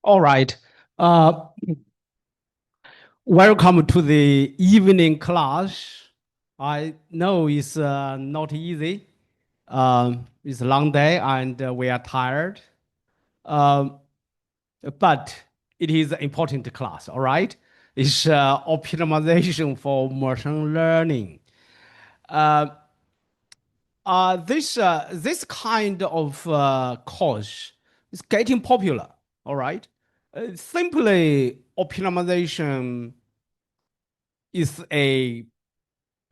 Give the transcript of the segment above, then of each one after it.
All right. Uh, Welcome to the evening class. I know it's not easy. It's a long day and we are tired. Um, but it is an important class, all right? It's optimization for machine learning. Uh, this kind of course is getting popular, all right? Simply optimization is a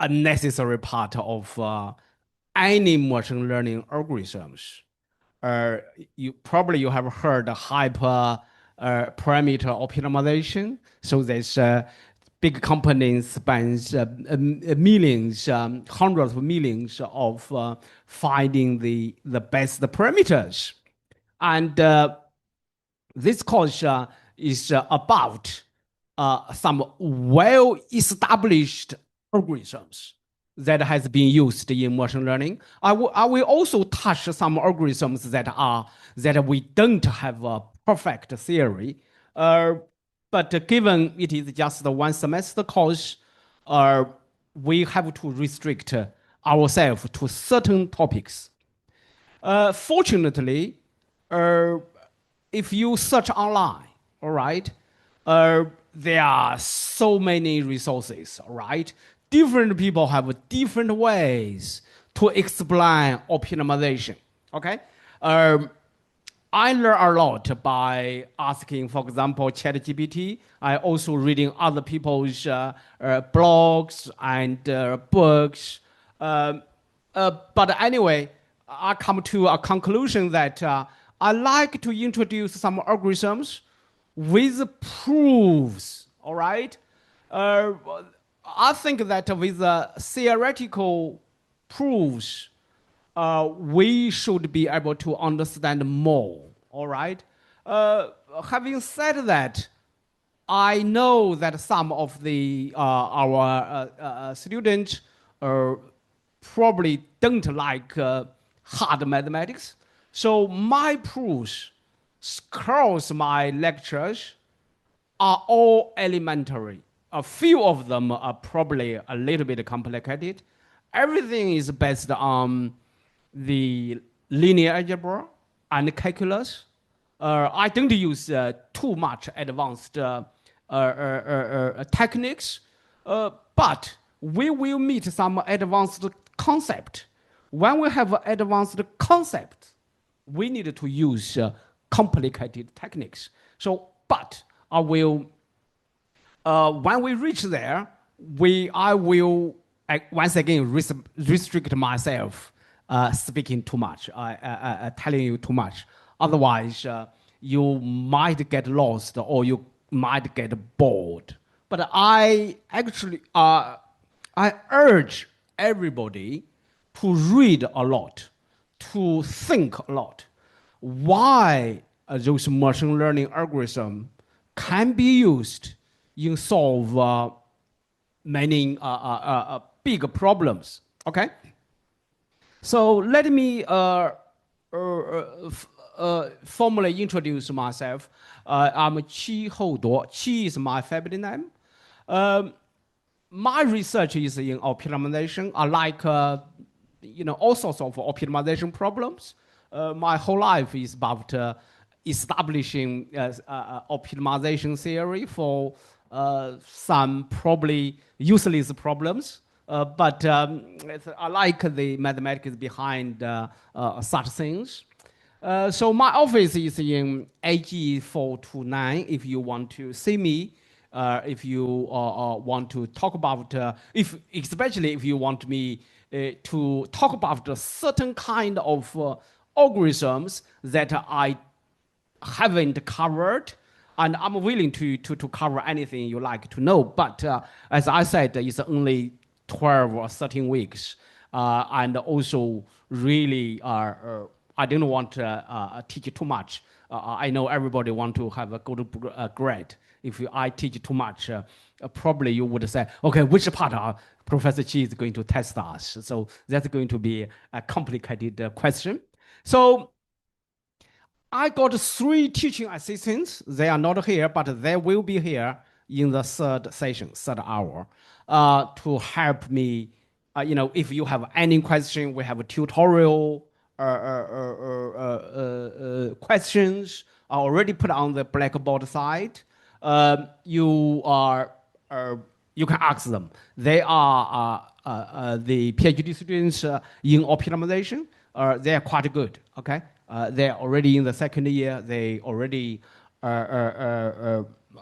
necessary part of any machine learning algorithms. Uh, you have heard hyper parameter optimization. So there's big companies spends millions, hundreds of millions of finding the best parameters. And this course is about some well-established algorithms that has been used in machine learning. I will also touch some algorithms that we don't have a perfect theory. Uh, but given it is just the one semester course, uh, we have to restrict ourselves to certain topics. Fortunately, uh, if you search online, all right, uh, there are so many resources, all right? Different people have different ways to explain optimization, okay? Um, I learn a lot by asking, for example, ChatGPT. I also reading other people's blogs and books. Um, but anyway, I come to a conclusion that I like to introduce some algorithms with proofs. All right, uh, I think that with theoretical proofs, we should be able to understand more. All right. Having said that, I know that some of the our students probably don't like hard mathematics. So my proofs across my lectures are all elementary. A few of them are probably a little bit complicated. Everything is based on the linear algebra and calculus. I don't use too much advanced techniques, but we will meet some advanced concept. When we have advanced concept, we need to use complicated techniques. So, but I will when we reach there, I will once again restrict myself speaking too much, telling you too much. Otherwise, you might get lost or you might get bored. But I urge everybody to read a lot, to think a lot. Why those machine learning algorithms can be used in solve many big problems. Okay, so let me formally introduce myself. I'm Qi Houduo. Qi is my family name. Um, my research is in optimization. I like all sorts of optimization problems. My whole life is about establishing optimization theory for some probably useless problems. But I like the mathematics behind such things. So my office is in AG 429. If you want to see me, if you want to talk about, especially if you want me to talk about a certain kind of algorithms that I haven't covered, and I'm willing to cover anything you like to know. But as I said, it's only 12 or 13 weeks, and also really I didn't want to teach too much. I know everybody want to have a good grade. If I teach too much, probably you would say, okay, which part Professor Chi is going to test us? So that's going to be a complicated question. So I got 3 teaching assistants. They are not here, but they will be here in the third session, third hour, to help me. If you have any question, we have a tutorial questions are already put on the blackboard side. You are you can ask them. They are the PhD students in optimization. They are quite good. Okay, they're already in the second year. They already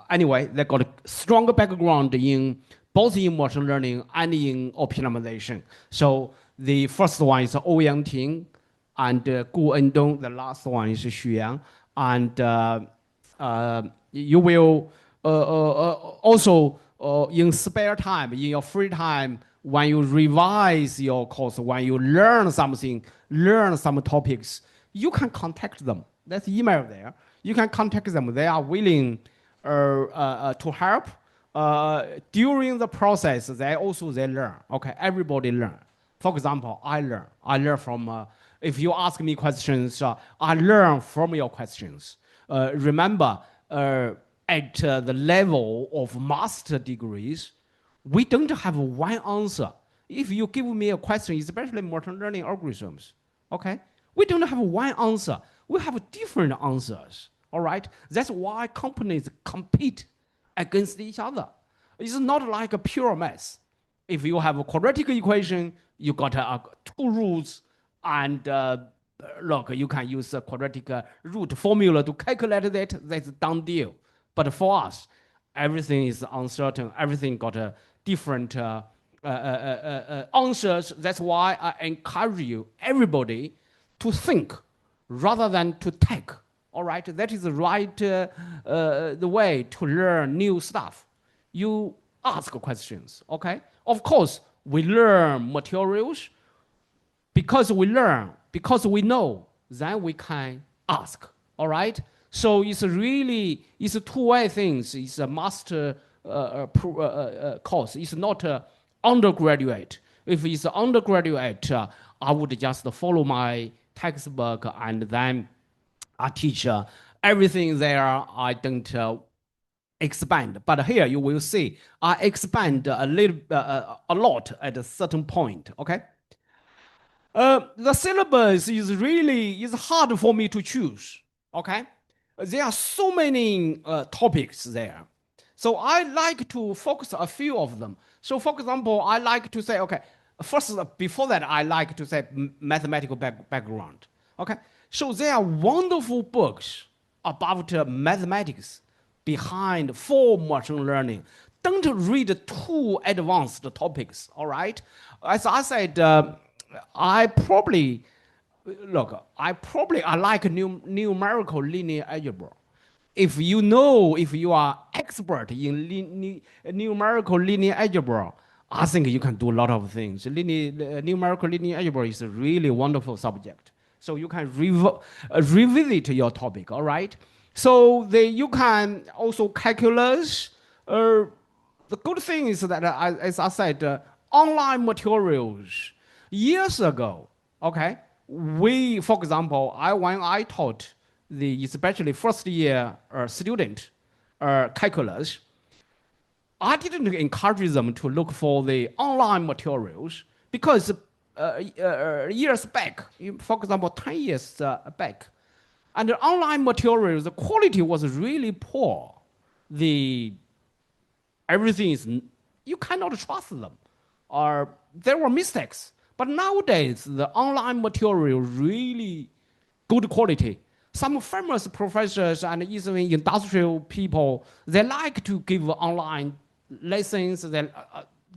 anyway. They got a stronger background in both in machine learning and in optimization. So the first one is Ouyang Ting and Gu Endong. The last one is Xu Yang. And you will also in spare time, in your free time, when you revise your course, when you learn something, learn some topics, you can contact them. There's email there. You can contact them. They are willing to help. During the process, they learn. Okay, everybody learn. For example, I learn. I learn from. If you ask me questions, I learn from your questions. Remember, at the level of master degrees, we don't have one answer. If you give me a question, especially machine learning algorithms, okay, we don't have one answer. We have different answers. All right, that's why companies compete against each other. It's not like a pure math. If you have a quadratic equation, you got 2 rules, and look, you can use a quadratic root formula to calculate that. That's a done deal. But for us, everything is uncertain. Everything got a different answers. That's why I encourage you, everybody, to think rather than to take. All right, that is the right the way to learn new stuff. You ask questions. Okay, of course we learn materials because we learn, because we know. Then we can ask. All right. So it's a two-way thing. It's a master course. It's not undergraduate. If it's undergraduate, I would just follow my textbook and then I teach everything there. I don't expand. But here you will see I expand a lot at a certain point. Okay. The syllabus is hard for me to choose. Okay, there are so many topics there, so I like to focus a few of them. So, for example, I like to say, okay, first before that, I like to say mathematical background. Okay, so there are wonderful books about mathematics behind for machine learning. Don't read too advanced topics. All right, as I said. I probably I like numerical linear algebra. If you are expert in numerical linear algebra, I think you can do a lot of things. Numerical linear algebra is a really wonderful subject. So you can revisit your topic, all right? So you can also calculus. The good thing is that, as I said, online materials. Years ago, okay, for example, when I taught especially first year student calculus, I didn't encourage them to look for the online materials because years back, for example, 10 years back, and the online materials, the quality was really poor. Everything is, you cannot trust them, or there were mistakes. But nowadays, the online material really good quality. Some famous professors and even industrial people, they like to give online lessons. They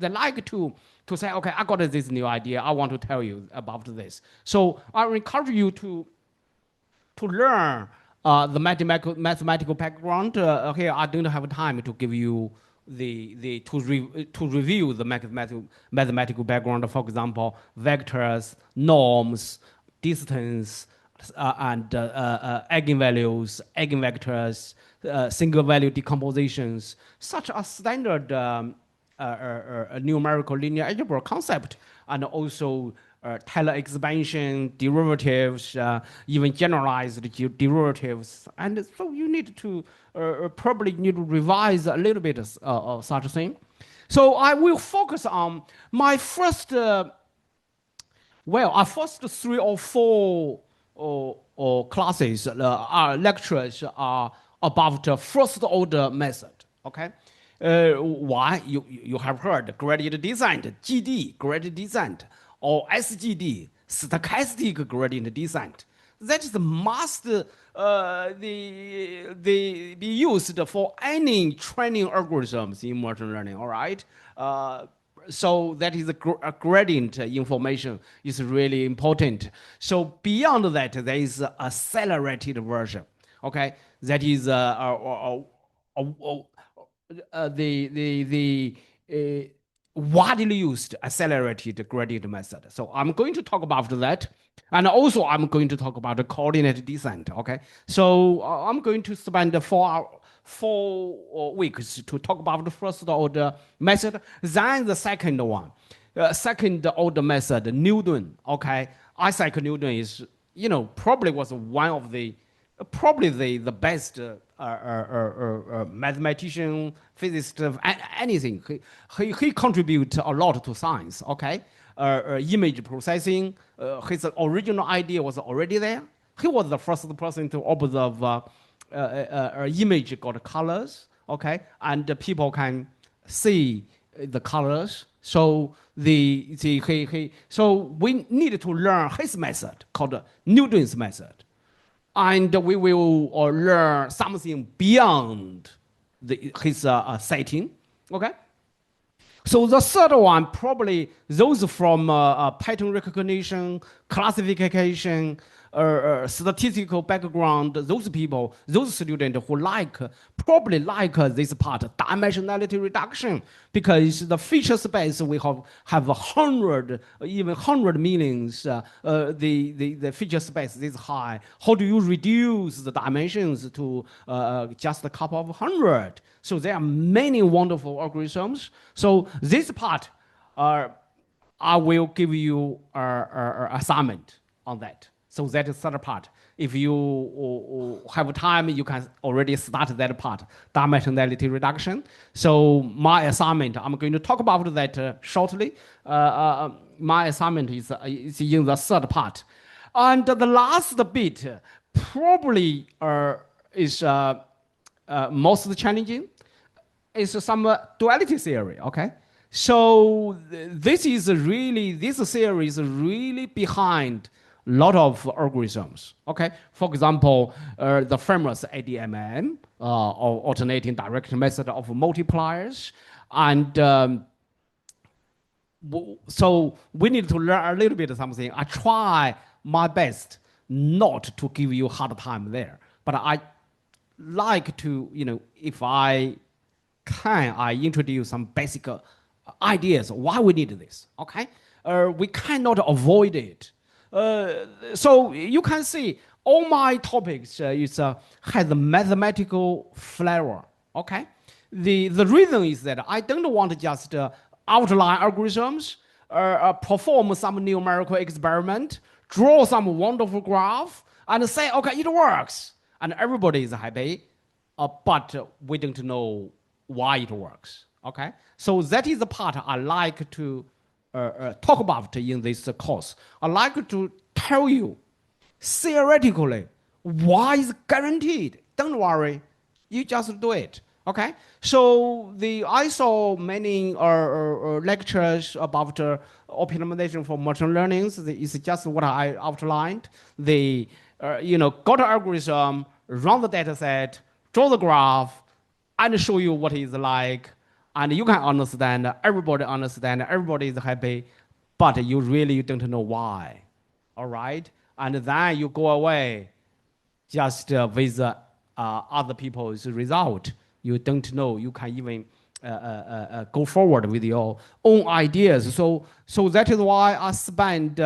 like to say, okay, I got this new idea. I want to tell you about this. So I encourage you to learn the mathematical background. Here, I don't have time to give you to review the mathematical background. For example, vectors, norms, distance, and eigenvalues, eigenvectors, single value decompositions, such a standard numerical linear algebra concept, and also Taylor expansion, derivatives, even generalized derivatives. And so you need to probably need to revise a little bit of such a thing. So I will focus on my first, our first 3 or 4 classes, lectures are about the first order method. Okay, why you have heard gradient descent, GD, gradient descent, or SGD, stochastic gradient descent. That is must be used for any training algorithms in machine learning. All right. So that is a gradient information is really important. So beyond that, there is a accelerated version. Okay, that is the widely used accelerated gradient method. So I'm going to talk about that. And also I'm going to talk about the coordinate descent. Okay. So I'm going to spend 4 weeks to talk about the first order method, then the second one. Second order method, Newton. Okay. Isaac Newton is, probably was one of the probably the best mathematician, physicist, anything. He contribute a lot to science. Okay, image processing. His original idea was already there. He was the first person to observe image got colors. Okay, and people can see the colors. So so we need to learn his method called Newton's method. And we will learn something beyond his setting. Okay. So the third one, probably those from pattern recognition, classification, statistical background, those people, those students who probably like this part, dimensionality reduction, because the feature space we have 100, even 100 meanings. The feature space is high. How do you reduce the dimensions to just a couple of hundred? So there are many wonderful algorithms. So this part, I will give you an assignment on that. So that is the third part. If you have time, you can already start that part, dimensionality reduction. So my assignment, I'm going to talk about that shortly. My assignment is in the third part. And the last bit probably is most challenging. Is some duality theory, okay? So this theory is really behind a lot of algorithms, okay? For example, the famous ADMM, or alternating direction method of multipliers. And so we need to learn a little bit of something. I try my best not to give you hard time there, but I like to, if I introduce some basic ideas why we need this. Okay, we cannot avoid it. So you can see all my topics has a mathematical flavor. Okay, the reason is that I don't want to just outline algorithms, perform some numerical experiment, draw some wonderful graph, and say, okay, it works, and everybody is happy, but we don't know why it works. Okay, so that is the part I like to talk about in this course. I like to tell you theoretically why is guaranteed. Don't worry, you just do it. Okay, so I saw many lectures about optimization for machine learning. It's just what I outlined. Got an algorithm, run the data set, draw the graph, and show you what it's like, and you can understand, everybody is happy, but you don't know why. All right, and then you go away just with other people's result. You don't know, you can even go forward with your own ideas. So that is why I spend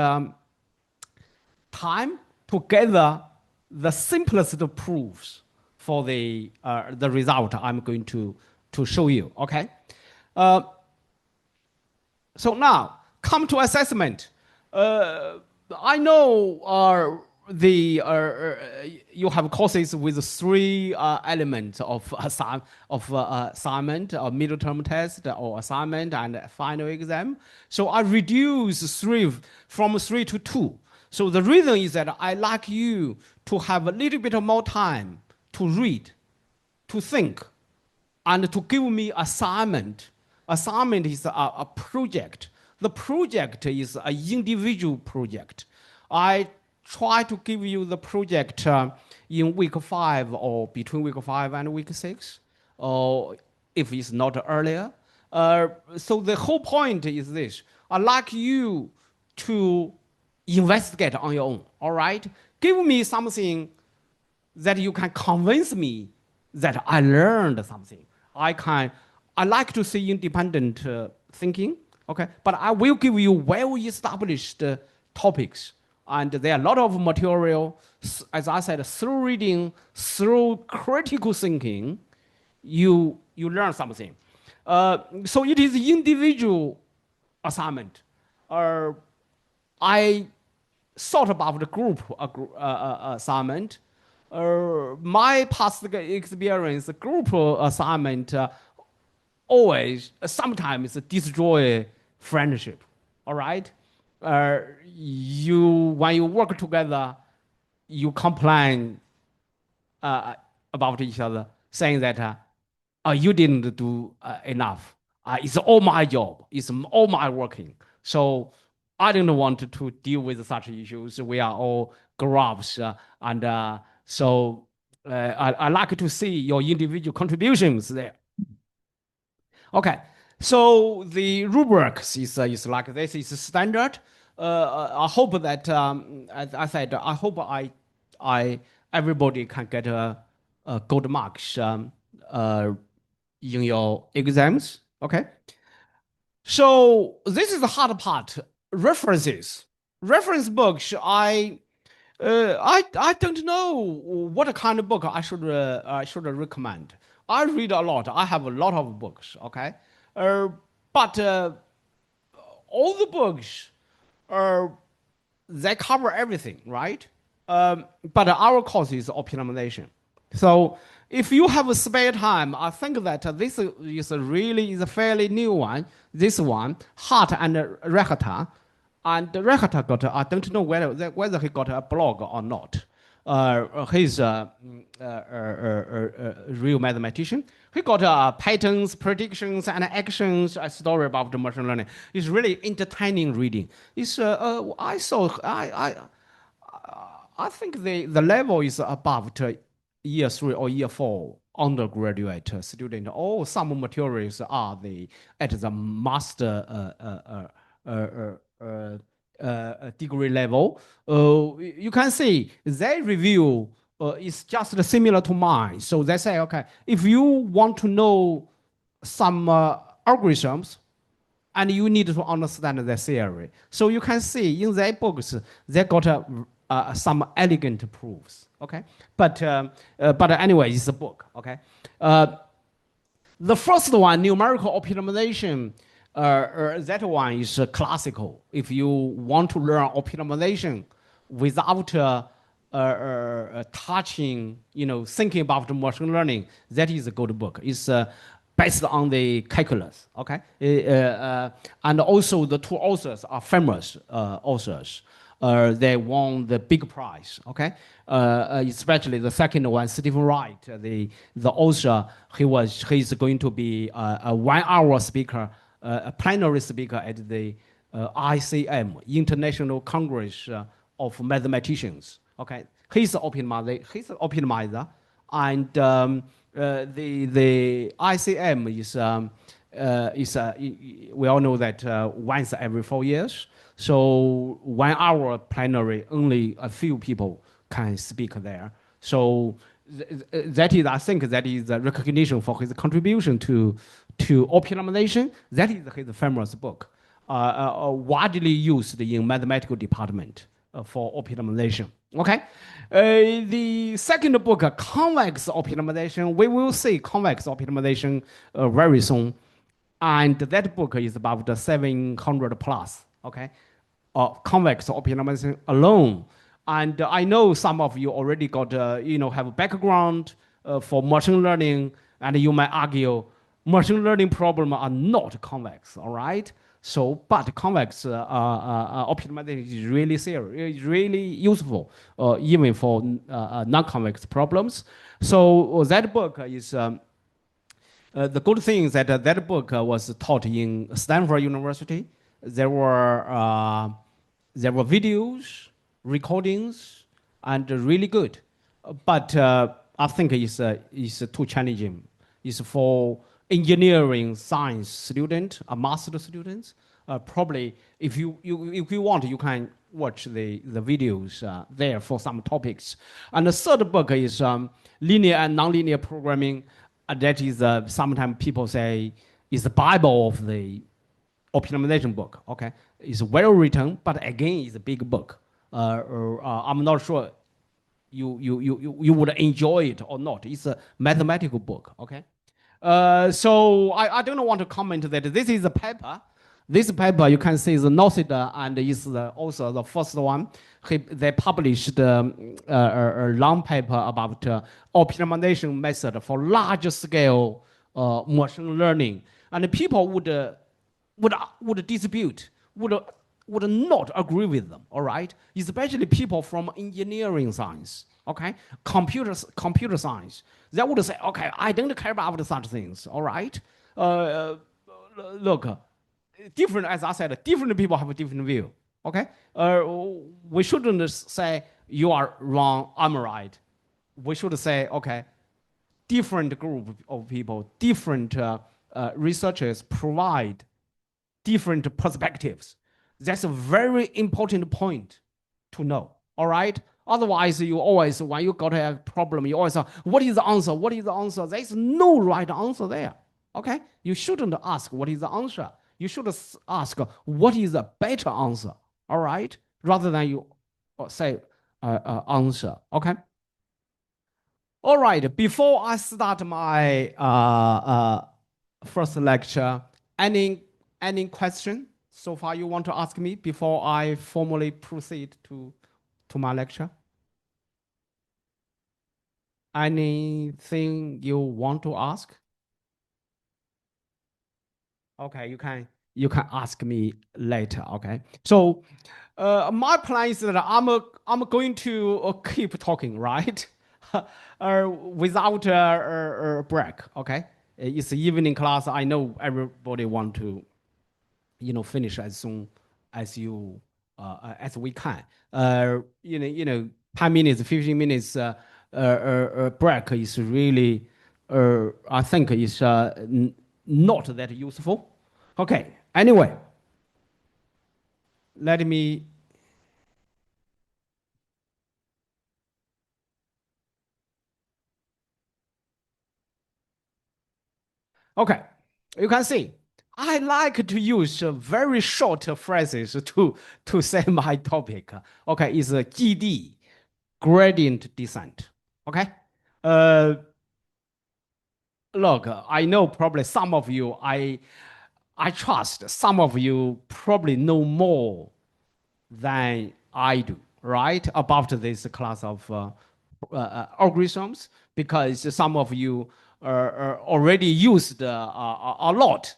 time to gather the simplest proofs for the result I'm going to show you. Okay, so now come to assessment. Uh, I know you have courses with three elements of assignment, or middle term test, or assignment and final exam. So I reduce from three to two. So the reason is that I like you to have a little bit more time to read, to think, and to give me assignment. Assignment is a project. The project is an individual project. I try to give you the project in week 5 or between week 5 and week 6, or if it's not earlier. So the whole point is this. I like you to investigate on your own, all right? Give me something that you can convince me that I learned something. I like to see independent thinking, okay? But I will give you well-established topics. And there are a lot of material, as I said, through reading, through critical thinking, you learn something. So it is individual assignment. I thought about the group assignment. My past experience, group assignment always sometimes destroy friendship. All right, you when you work together, you complain about each other, saying that you didn't do enough. It's all my job. It's all my working. So I didn't want to deal with such issues. We are all grown-ups, and so I like to see your individual contributions there. Okay, so the rubrics is like this. Is standard. I hope that as I said, I hope I everybody can get a good marks in your exams. Okay, so this is the hard part. References, reference books. I don't know what kind of book I should recommend. I read a lot. I have a lot of books. Okay, uh, but all the books uh, they cover everything, right? But our course is optimization. So if you have a spare time, I think that this is a fairly new one. This one, Hart and Rekata, and Rekata got I don't know whether he got a blog or not. He's a real mathematician. He got patterns, predictions, and actions. A story about the machine learning. It's really entertaining reading. It's I saw I think the level is above to year 3 or year 4 undergraduate student. All some materials are at the master degree level. You can see their review is just similar to mine. So they say, okay, if you want to know some algorithms, and you need to understand the theory. So you can see in their books, they got some elegant proofs. Okay, but anyway, it's a book. Okay, the first one, numerical optimization. That one is classical. If you want to learn optimization without touching, thinking about machine learning, that is a good book. It's based on the calculus, okay? And also the two authors are famous authors. They won the big prize, okay? Especially the second one, Stephen Wright, the author, he's going to be a 1 hour speaker, a plenary speaker at the ICM, International Congress of Mathematicians, okay? He's an optimizer, and the ICM we all know that once every 4 years. So 1 hour plenary, only a few people can speak there. So that is, I think, that is a recognition for his contribution to optimization. That is his famous book, widely used in mathematical department for optimization. Okay, the second book, convex optimization. We will see convex optimization very soon, and that book is about 700 plus. Okay, convex optimization alone. And I know some of you already got, have a background for machine learning, and you might argue machine learning problems are not convex, all right? So, but convex optimization is really serious, it's really useful, even for non-convex problems. So that book is the good thing is that that book was taught in Stanford University. There were uh, there were videos, recordings, and really good. But I think it's too challenging. It's for engineering science student, a master students. Probably, if you want, you can watch the videos there for some topics. And the third book is linear and nonlinear programming. That is sometimes people say is the Bible of the optimization book. Okay, it's well written, but again, it's a big book. I'm not sure you would enjoy it or not. It's a mathematical book. Okay, so I don't want to comment that this is a paper. This paper you can see is noted and is also the first one. They published a long paper about optimization method for large scale machine learning, and people would dispute, would not agree with them, all right? Especially people from engineering science, okay? Computer science. They would say, okay, I don't care about such things, all right? Uh, Look, different, as I said, different people have a different view, okay? We shouldn't say you are wrong, I'm right. We should say, okay, different group of people, different researchers provide different perspectives. That's a very important point to know. All right. Otherwise, you always, when you got a problem, you always say, what is the answer? What is the answer? There's no right answer there. Okay. You shouldn't ask what is the answer. You should ask what is the better answer. All right. Rather than you say answer. Okay. All right. Before I start my first lecture, any any question so far you want to ask me before I formally proceed to my lecture? Anything you want to ask? Okay, you can ask me later. Okay. So my plan is that I'm going to keep talking, right? Without a break. Okay. It's evening class. I know everybody want to finish as soon as you as we can. 10 minutes, 15 minutes break is really, I think is not that useful. Okay. Anyway, let me. Okay, you can see. I like to use very short phrases to say my topic. Okay, it's a GD, gradient descent. Okay. Uh, Look, I know probably some of you, I trust some of you probably know more than I do, right? About this class of algorithms, because some of you already used a lot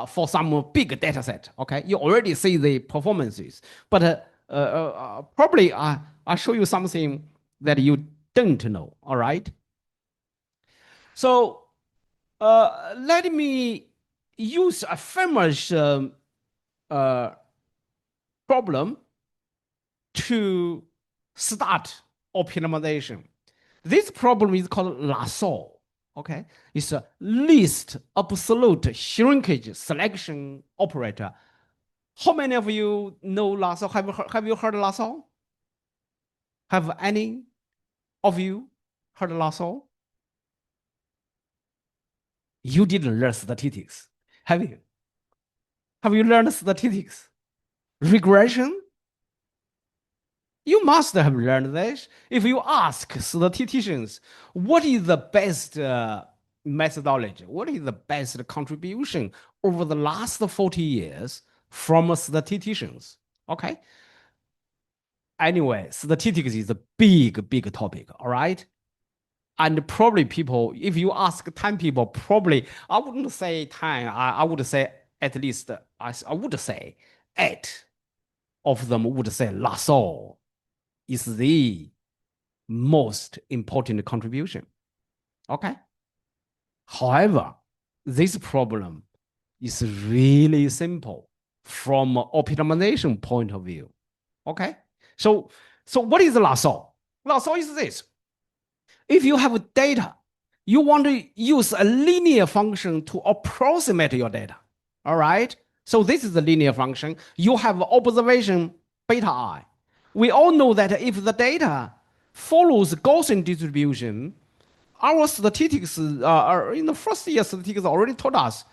for some big data set. Okay, you already see the performances, but probably I'll show you something that you don't know. All right, so let me use a famous uh, problem to start optimization. This problem is called Lasso. Okay, it's a least absolute shrinkage selection operator. How many of you know Lasso? Have you heard Lasso? Have any of you heard Lasso? You didn't learn statistics, have you? Have you learned statistics? Regression? You must have learned this. If you ask statisticians, what is the best methodology? What is the best contribution over the last 40 years from statisticians? Okay. Anyway, statistics is a big, big topic, all right? And probably people, if you ask 10 people, probably, I wouldn't say 10, I would say at least, I would say 8 of them would say Lasso is the most important contribution. Okay. However, this problem is really simple from optimization point of view. Okay. So what is Lasso? Lasso is this. If you have data, you want to use a linear function to approximate your data. All right. So this is the linear function. You have observation beta I. We all know that if the data follows Gaussian distribution, our statistics in the first year statistics already told us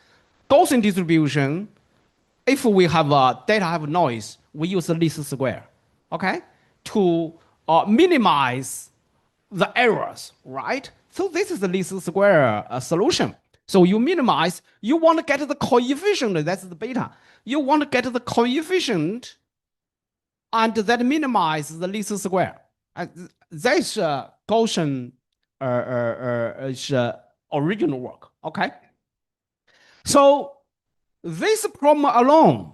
Gaussian distribution. If we have data have noise, we use the least square, okay, to minimize the errors, right? So this is the least square solution. So you minimize, you want to get the coefficient, that's the beta. You want to get the coefficient and that minimizes the least square. That is Gaussian original work, okay? So this problem alone,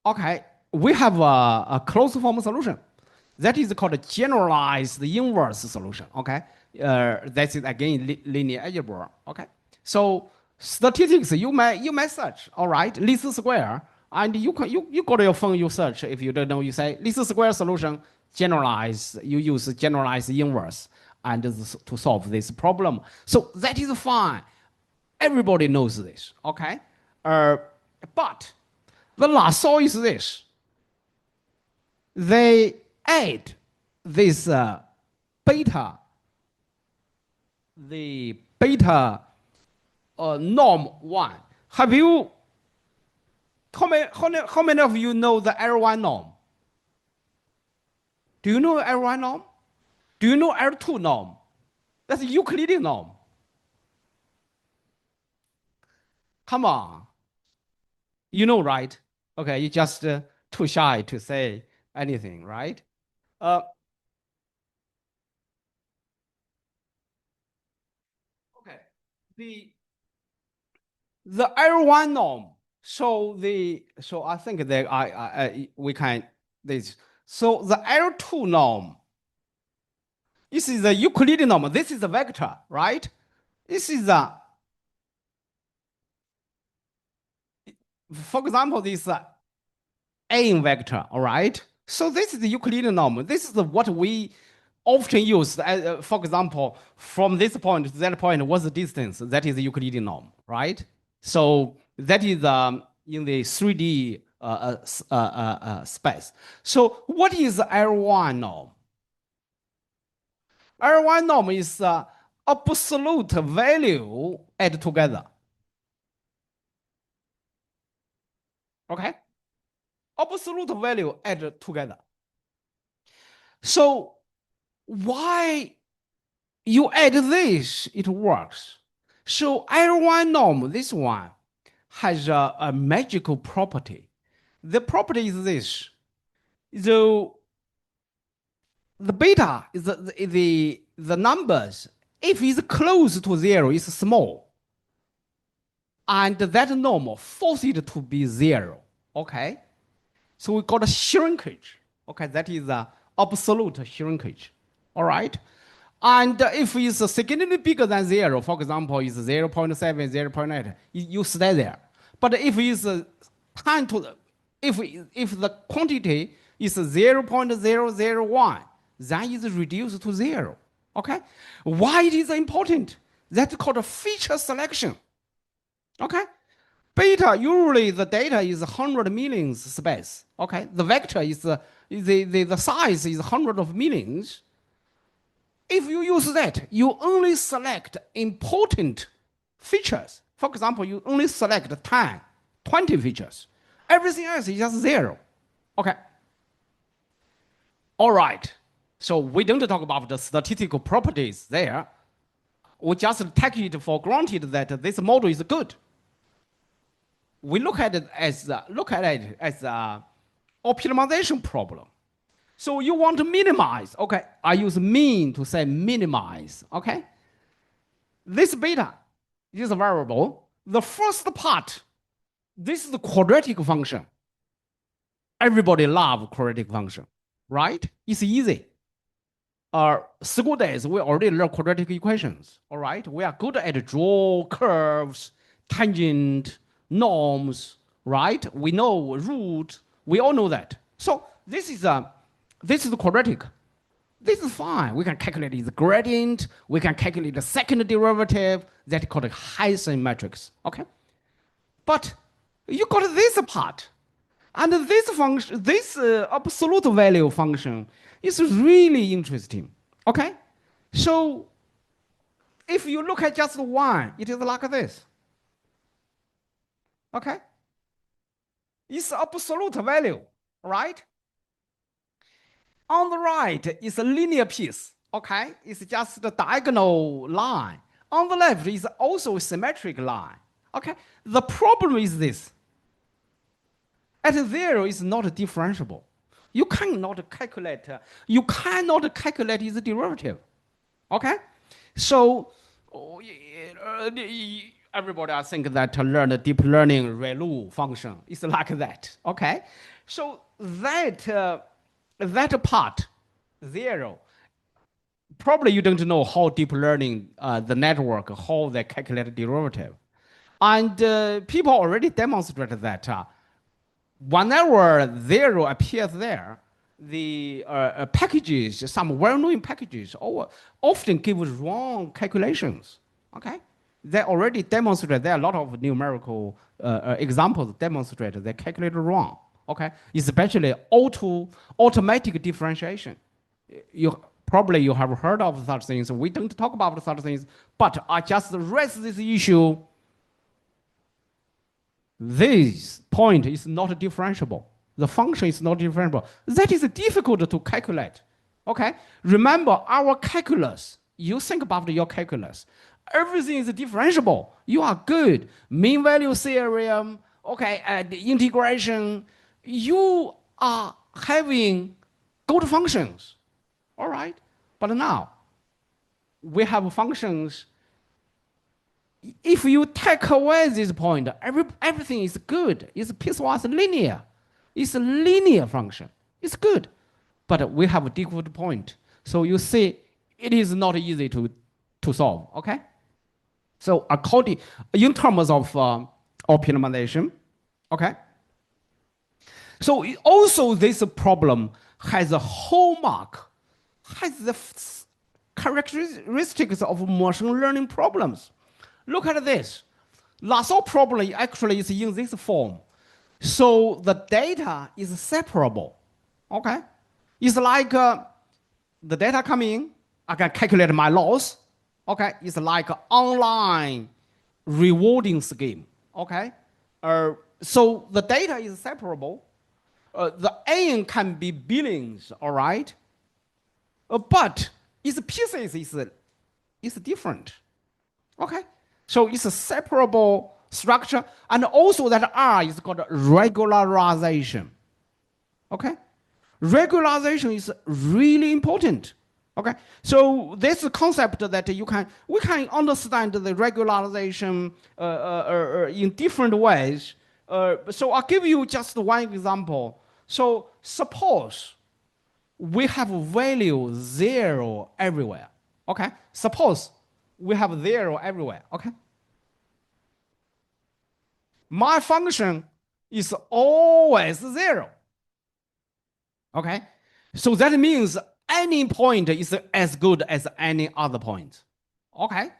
okay, we have a closed form solution. That is called a generalized inverse solution. Okay, that's it again linear algebra. Okay, so statistics you may search. All right, least square, and you go to your phone, you search. If you don't know, you say least square solution generalized. You use generalized inverse and to solve this problem. So that is fine. Everybody knows this. Okay, but the lasso is this. They add this beta, the beta norm 1. Have you, how many of you know the L01 norm? Do you know L01 norm? Do you know L2 norm? That's Euclidean norm. Come on. You know, right? Okay, you just too shy to say anything, right? Uh, okay. The L1 norm. So I think that we can this. So the L2 norm. This is the Euclidean norm. This is a vector, right? This is a, for example, this A vector, all right? So this is the Euclidean norm. This is what we often use. For example, from this point to that point, what's the distance? That is the Euclidean norm, right? So that is in the 3D space. So what is L1 norm? L1 norm is absolute value add together. Okay? Absolute value add together. So why you add this, it works. So L1 norm, this one, has a magical property. The property is this. So the beta is the numbers. If it's close to 0, it's small. And that norm force it to be 0. Okay? So we got a shrinkage. Okay, that is the absolute shrinkage. All right? And if it's significantly bigger than 0, for example, it's 0.7, 0.8, you stay there. But if it's time to, if the quantity is 0.001, then it's reduced to 0. Okay? Why it is important? That's called a feature selection. Okay? Beta, usually the data is 100 millions space. Okay? The vector is, the size is 100 of millions. If you use that, you only select important features. For example, you only select 10, 20 features. Everything else is just 0. Okay. All right. So we don't talk about the statistical properties there. We just take it for granted that this model is good. We look at it as a optimization problem. So you want to minimize. Okay, I use mean to say minimize. Okay, this beta is a variable. The first part, this is the quadratic function. Everybody love quadratic function, right? It's easy. School days, we already learn quadratic equations. All right, we are good at draw curves, tangent, norms, right? We know root. We all know that. So this is the quadratic. This is fine. We can calculate its gradient. We can calculate the second derivative. That's called a Hessian matrix. Okay, but you got this part. And this function, this absolute value function is really interesting. Okay? So if you look at just one, it is like this. Okay? It's absolute value, right? On the right is a linear piece. Okay? It's just the diagonal line. On the left is also a symmetric line. Okay? The problem is this. At zero is not differentiable. You cannot calculate its derivative. Okay? So everybody I think that learn deep learning ReLU function is like that. Okay? So that part, zero, probably you don't know how deep learning the network, how they calculate derivative. And people already demonstrated that whenever zero appears there, the packages, some well-known packages, often give wrong calculations. Okay, they already demonstrate. There are a lot of numerical examples demonstrate they calculate wrong. Okay, especially automatic differentiation. You probably you have heard of such things. We don't talk about such things, but I just raise this issue. This point is not differentiable. The function is not differentiable. That is difficult to calculate. Okay? Remember our calculus. You think about your calculus. Everything is differentiable. You are good. Mean value theorem, okay, and integration. You are having good functions. All right? But now, we have functions. If you take away this point, everything is good. It's piecewise linear. It's a linear function. It's good. But we have a difficult point. So you see, it is not easy to solve. Okay? So in terms of optimization, okay? So also this problem has a hallmark, has the characteristics of machine learning problems. Look at this. Lasso problem actually is in this form. So the data is separable. Okay? It's like the data come in, I can calculate my loss. Okay? It's like an online rewarding scheme. Okay? So the data is separable. The n can be billions, all right? But its pieces is different. Okay? So it's a separable structure, and also that R is called regularization. Okay? Regularization is really important. Okay? So this concept that we can understand the regularization in different ways. So I'll give you just one example. So suppose we have value 0 everywhere. Okay? Suppose we have 0 everywhere. Okay? My function is always 0. Okay? So that means any point is as good as any other point. Okay?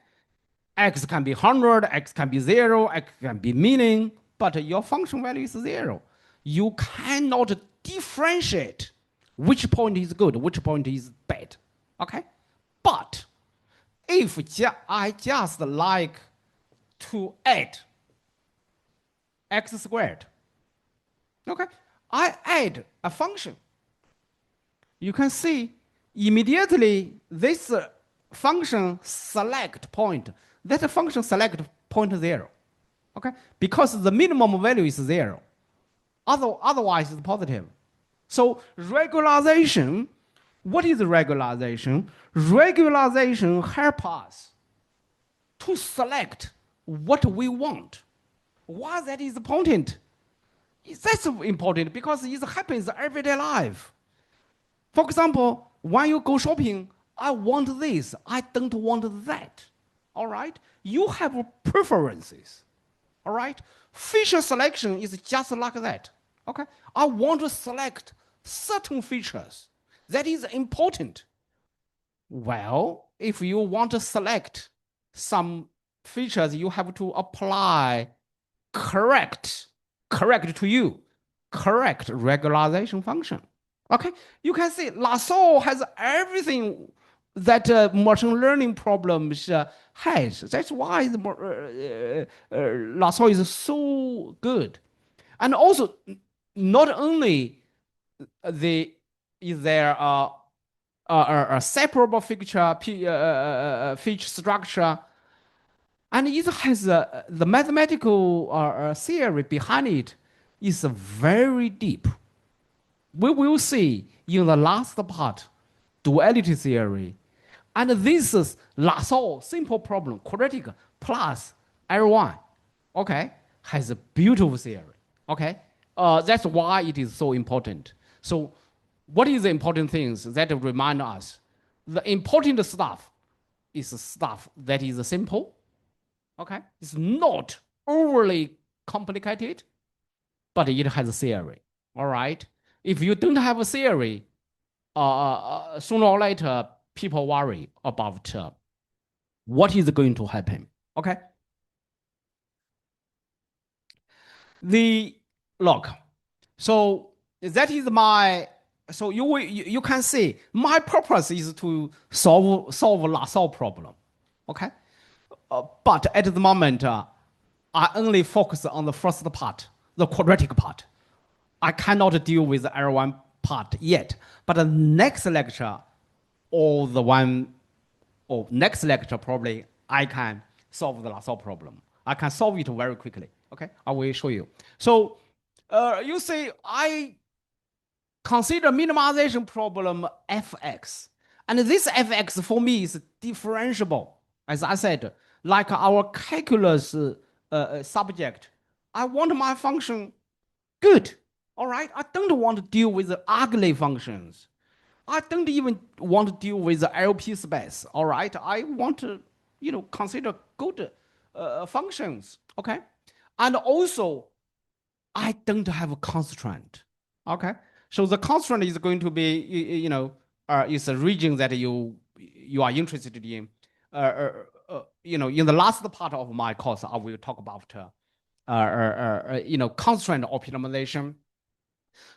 X can be 100, X can be 0, X can be meaning, but your function value is 0. You cannot differentiate which point is good, which point is bad. Okay? But if I just like to add x squared, okay, I add a function. You can see immediately this function select point, that function select point 0. Okay? Because the minimum value is 0. Otherwise it's positive. So regularization, what is regularization? Regularization help us to select what we want. Why that is important? That's important because it happens everyday life. For example, when you go shopping, I want this, I don't want that. All right? You have preferences. All right? Feature selection is just like that. Okay? I want to select certain features. That is important. Well, if you want to select some features, you have to apply correct, correct to you, correct regularization function. Okay, you can see Lasso has everything that machine learning problems has. That's why Lasso is so good. And also, not only the is there a separable feature structure, and it has the mathematical theory behind it is very deep. We will see in the last part duality theory, and this is Lasso simple problem quadratic plus L1. Okay, has a beautiful theory. Okay, that's why it is so important. So, what is the important things that remind us? The important stuff is stuff that is simple. Okay, it's not overly complicated, but it has a theory. All right, if you don't have a theory, sooner or later people worry about what is going to happen. Okay, the look. So that is my. So you can see my purpose is to solve Lasso problem. Okay, but at the moment I only focus on the first part, the quadratic part. I cannot deal with the L1 part yet. But the next lecture or the one or next lecture probably I can solve the Lasso problem. I can solve it very quickly. Okay, I will show you. So you see, I consider minimization problem fx, and this fx for me is differentiable. As I said, like our calculus subject, I want my function good. All right, I don't want to deal with the ugly functions. I don't even want to deal with the LP space. All right, I want to, consider good functions. Okay, and also I don't have a constraint. Okay, so the constraint is going to be, is a region that you are interested in. In the last part of my course, I will talk about constraint optimization.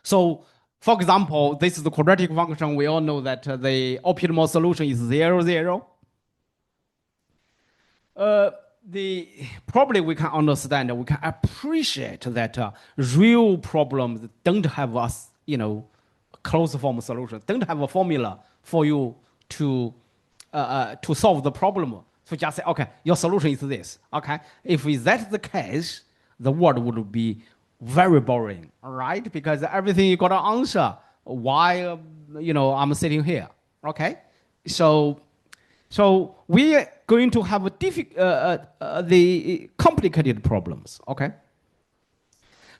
So, for example, this is the quadratic function. We all know that the optimal solution is 0, 0. Uh, the probably we can understand, we can appreciate that real problems don't have us, closed form solution, don't have a formula for you to solve the problem. So just say, okay, your solution is this. Okay, if that's the case, the world would be very boring, all right? Because everything you got to answer while I'm sitting here. Okay, so we are going to have the complicated problems. Okay,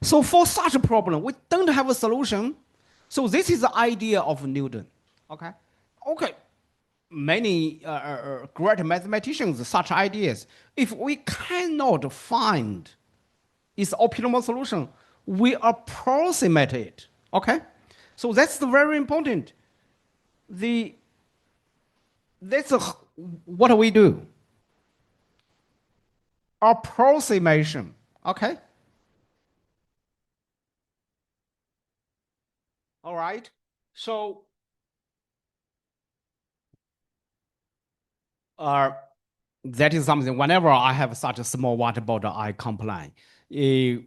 so for such a problem, we don't have a solution. So this is the idea of Newton. Okay, okay, many great mathematicians such ideas. If we cannot find its optimal solution, we approximate it. Okay, so that's very important. The that's what we do. Approximation. Okay, all right. So uh, that is something. Whenever I have such a small whiteboard, I complain. We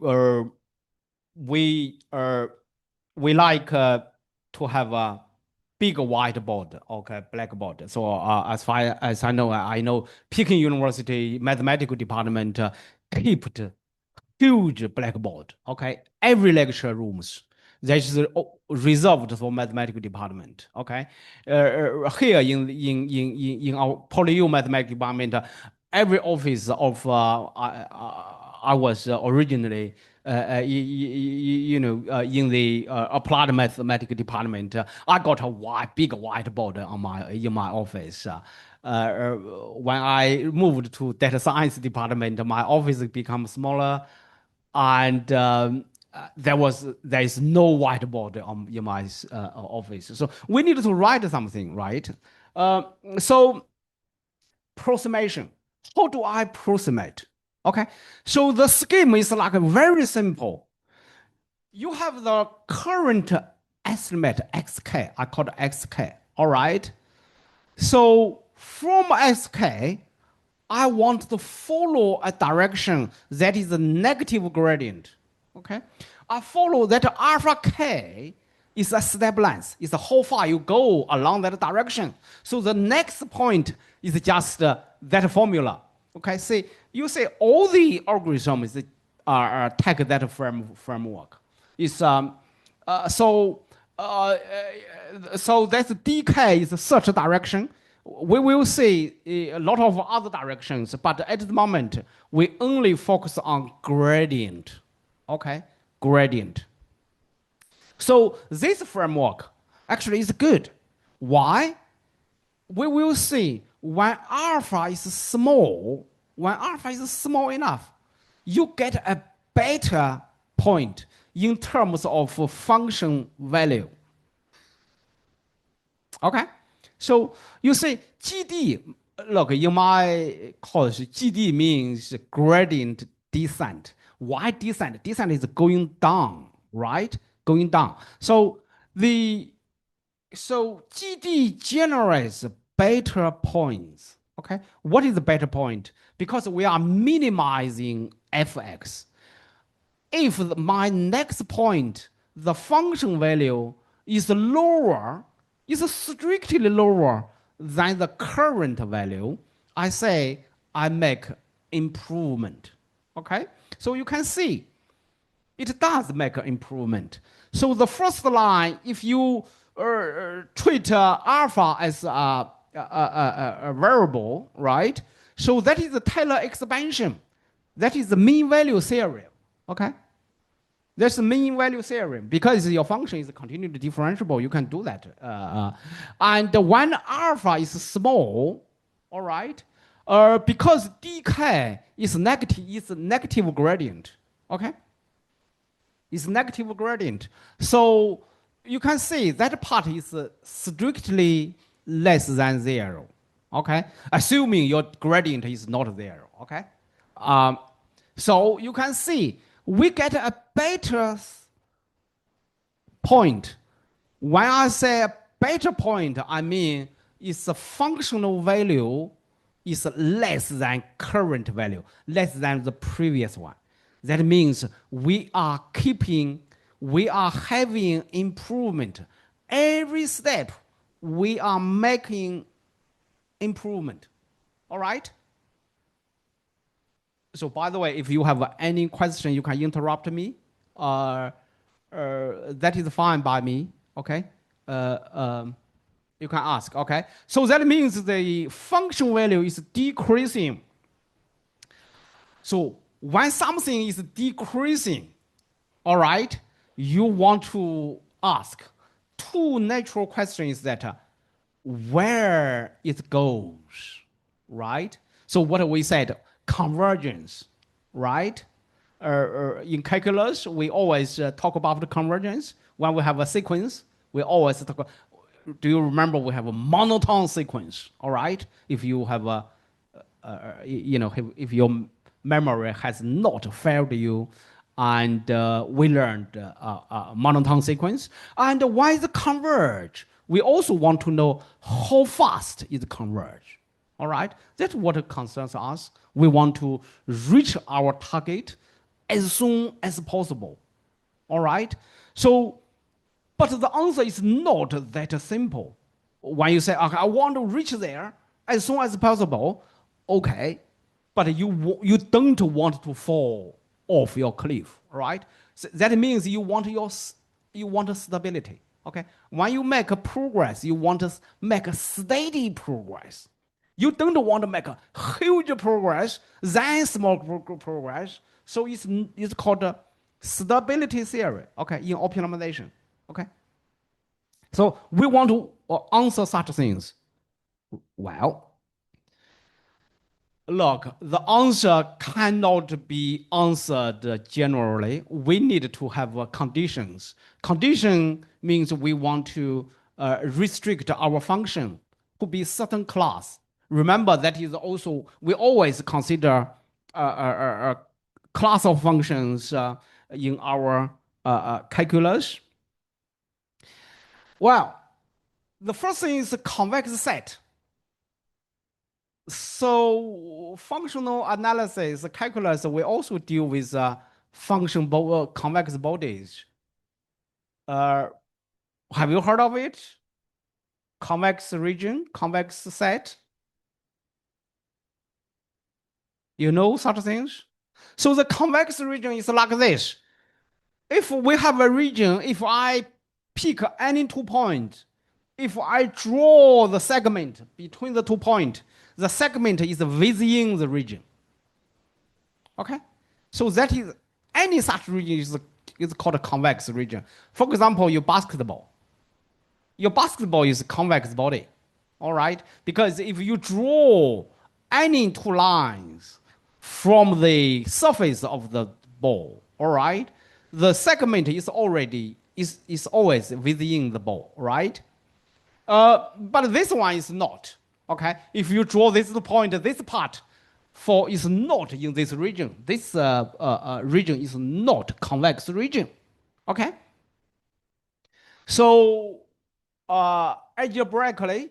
we like to have a big whiteboard, okay, blackboard. So as far as I know Peking University mathematical department kept huge blackboard, okay, every lecture rooms. that is reserved for mathematical department. Okay, here in our PolyU mathematics department, every office of I was originally in the applied mathematics department. I got a big whiteboard on my in my office. When I moved to data science department, my office became smaller, and there is no whiteboard in my office. So we need to write something, right? So approximation. How do I approximate? Okay, so the scheme is like very simple. You have the current estimate xk. I call it xk. All right. So from xk, I want to follow a direction that is a negative gradient. Okay, I follow that alpha k is a step length. It's how far you go along that direction. So the next point is just that formula. Okay, see, you say all the algorithms take that framework. It's so so that dk is such a direction. We will see a lot of other directions, but at the moment we only focus on gradient. Okay, gradient. So this framework actually is good. Why? We will see when alpha is small, enough, you get a better point in terms of function value. Okay? So you say GD, look, in my course, GD means gradient descent. Why descent? Descent is going down, right? Going down. So GD generates better points. Okay, what is the better point? Because we are minimizing fx. If my next point, the function value is lower, is strictly lower than the current value, I say I make improvement. Okay, so you can see it does make an improvement. So the first line, if you treat alpha as a variable, right? So that is the Taylor expansion. That is the mean value theorem. Okay? That's the mean value theorem. Because your function is continually differentiable, you can do that. And when alpha is small, all right, because dk is negative gradient. Okay? It's negative gradient. So you can see that part is strictly less than 0. Okay? Assuming your gradient is not 0. Okay? So you can see we get a better point. When I say a better point, I mean it's a functional value is less than current value, less than the previous one. That means we are having improvement. Every step we are making improvement. All right? So by the way, if you have any question, you can interrupt me. That is fine by me. Okay? You can ask. Okay? So that means the function value is decreasing. So when something is decreasing, all right, you want to ask two natural questions that where it goes, right? So what we said, convergence, right? In calculus, we always talk about the convergence. When we have a sequence, we always talk. Do you remember we have a monotone sequence? All right, if you have a, if your memory has not failed you, and we learned monotone sequence. And why is it converge? We also want to know how fast it converge. All right, that's what concerns us. We want to reach our target as soon as possible. All right, so but the answer is not that simple. When you say, okay, I want to reach there as soon as possible, okay, but you don't want to fall off your cliff, right? So that means you want you want a stability. Okay, when you make a progress, you want to make a steady progress. You don't want to make a huge progress, then small progress. So it's called a stability theory. Okay, in optimization. Okay, so we want to answer such things. Well, look, the answer cannot be answered generally. We need to have conditions. Condition means we want to restrict our function to be certain class. Remember, that is also, we always consider a class of functions in our calculus. Well, the first thing is a convex set. So functional analysis, calculus, we also deal with convex bodies. Uh, have you heard of it? Convex region, convex set. You know such things? So the convex region is like this. If we have a region, if I pick any 2 points, if I draw the segment between the 2 points, the segment is within the region. Okay? So that is, any such region is called a convex region. For example, your basketball. Your basketball is a convex body. All right? Because if you draw any 2 lines from the surface of the ball, all right, the segment is always within the ball, right? But this one is not. Okay, if you draw this point, this part is not in this region. This region is not convex region. Okay, so algebraically,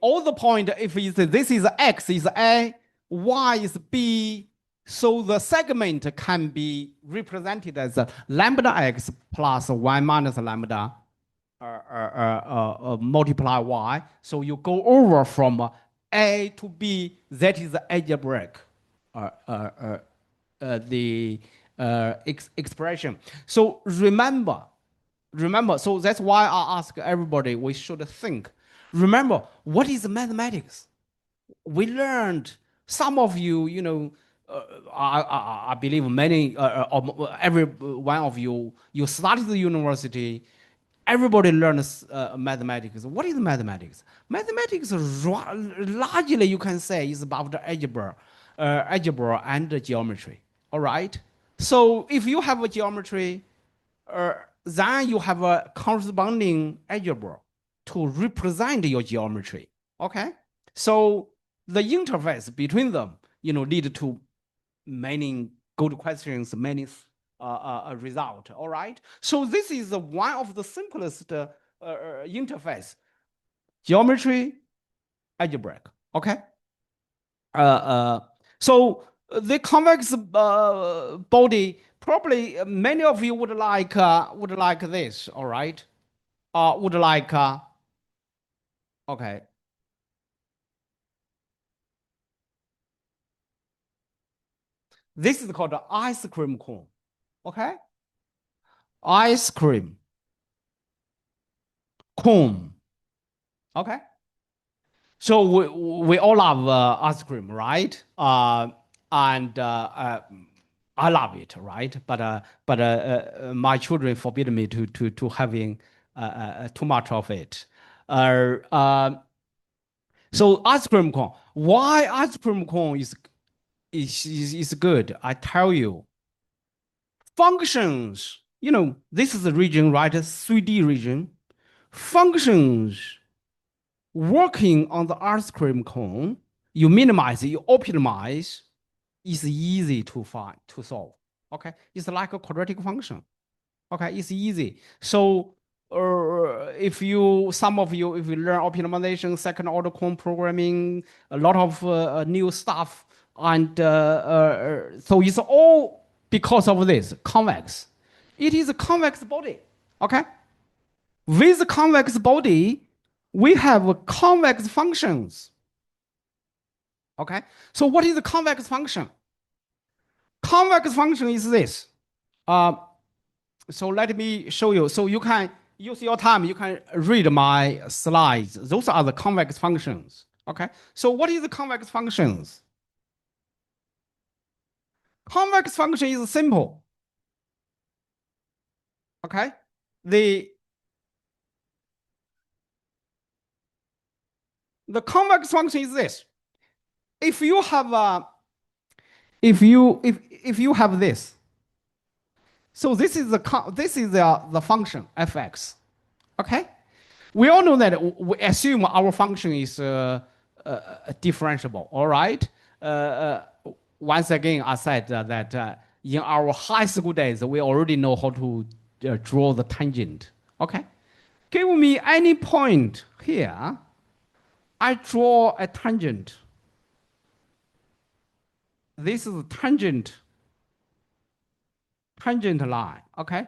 all the point, if this is x is a, y is b, so the segment can be represented as lambda x plus y minus lambda multiply y. So you go over from a to b. That is the algebraic expression. So remember. So that's why I ask everybody. We should think. Remember, what is mathematics? We learned, some of you, I believe many, every one of you, you studied the university. Everybody learns mathematics. What is mathematics? Mathematics, largely you can say, is about algebra and geometry. All right. So if you have a geometry, then you have a corresponding algebra to represent your geometry. Okay. So the interface between them, lead to many good questions, many result. All right. So this is one of the simplest interface: geometry, algebraic. Okay. So the convex body, probably many of you would like this. All right. Would like okay. This is called ice cream cone. Okay. Ice cream cone. Okay. So we all love ice cream, right? And I love it, right? But my children forbid me to having too much of it. Uh, uh, so ice cream cone. Why ice cream cone is good? I tell you, functions. This is the region, right? 3D region. Functions working on the ice cream cone, you minimize, you optimize, is easy to solve. Okay, it's like a quadratic function. Okay, it's easy. So some of you, if you learn optimization, second order cone programming, a lot of new stuff, and so it's all because of this convex. It is a convex body. Okay, with the convex body, we have convex functions. Okay, so what is the convex function? Convex function is this. So let me show you. So you can use your time. You can read my slides. Those are the convex functions. Okay. So what is the convex functions? Convex function is simple. Okay. The the convex function is this. If you have a if you have this, so this is the function fx. Okay. We all know that we assume our function is differentiable. All right. Once again, I said that in our high school days, we already know how to draw the tangent. Okay. Give me any point here. I draw a tangent. This is tangent line. Okay.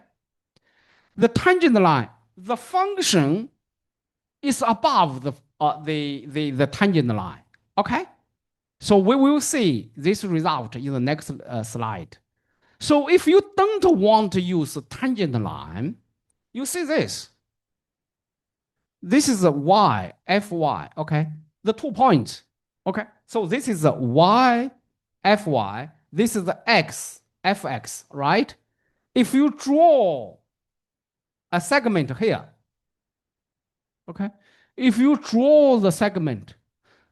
The tangent line, the function is above the tangent line. Okay. So we will see this result in the next slide. So if you don't want to use a tangent line, you see this. This is a y, fy, okay? The 2 points, okay? So this is a y, fy. This is the x, fx, right? If you draw a segment here, okay? If you draw the segment,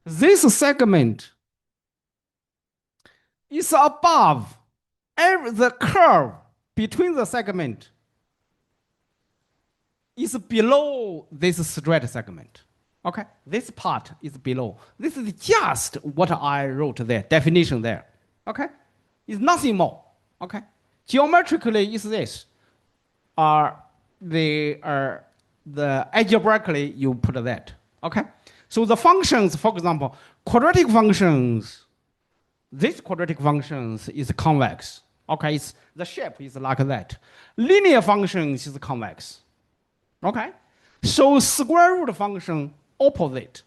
this segment is above the curve between the segment is below this straight segment. Okay, this part is below. This is just what I wrote there, definition there. Okay, it's nothing more. Okay, geometrically is this. The algebraically you put that. Okay, so the functions, for example, quadratic functions. This quadratic functions is convex. Okay, it's, the shape is like that. Linear functions is convex. Okay, so square root function opposite,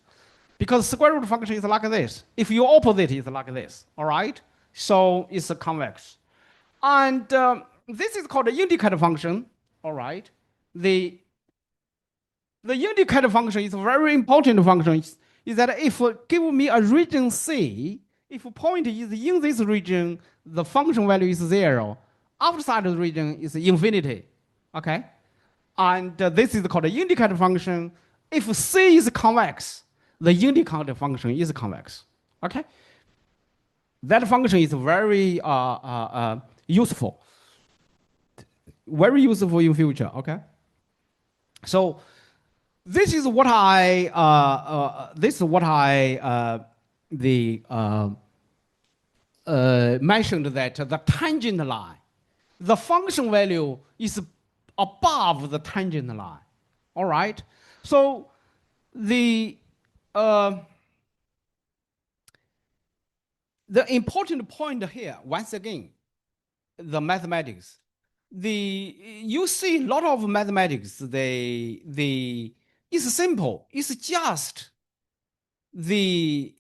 because square root function is like this. If you opposite, it's like this. All right, so it's a convex, and this is called the indicator function. All right, the indicator function is a very important function. Is that if give me a region C, if a point is in this region, the function value is 0. Outside the region is infinity. Okay. And this is called the indicator function. If C is convex, the indicator function is convex. Okay? That function is very useful. Very useful in future. Okay? So this is what mentioned that the tangent line, the function value is above the tangent line. All right. So the important point here, once again, the mathematics. You see a lot of mathematics. It's simple. It's just the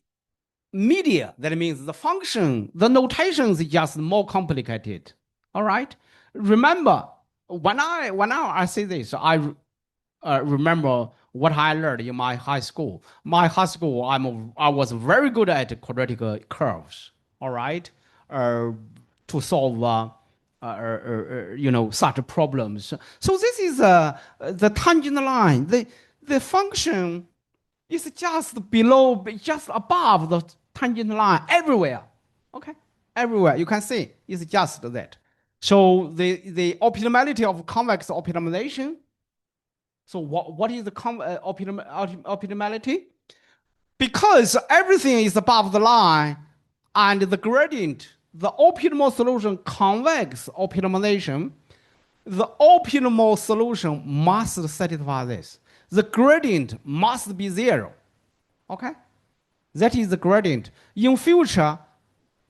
media. That means the function, the notation is just more complicated. All right. Remember, when I say this, I remember what I learned in my high school. My high school, I was very good at quadratic curves. All right, to solve such problems. So this is the tangent line. The function is just below, just above the tangent line everywhere. Okay, everywhere you can see it's just that. So the optimality of convex optimization. So what is the optimality? Because everything is above the line and the gradient, the optimal solution, convex optimization, the optimal solution must satisfy this. The gradient must be 0. Okay? That is the gradient. In future,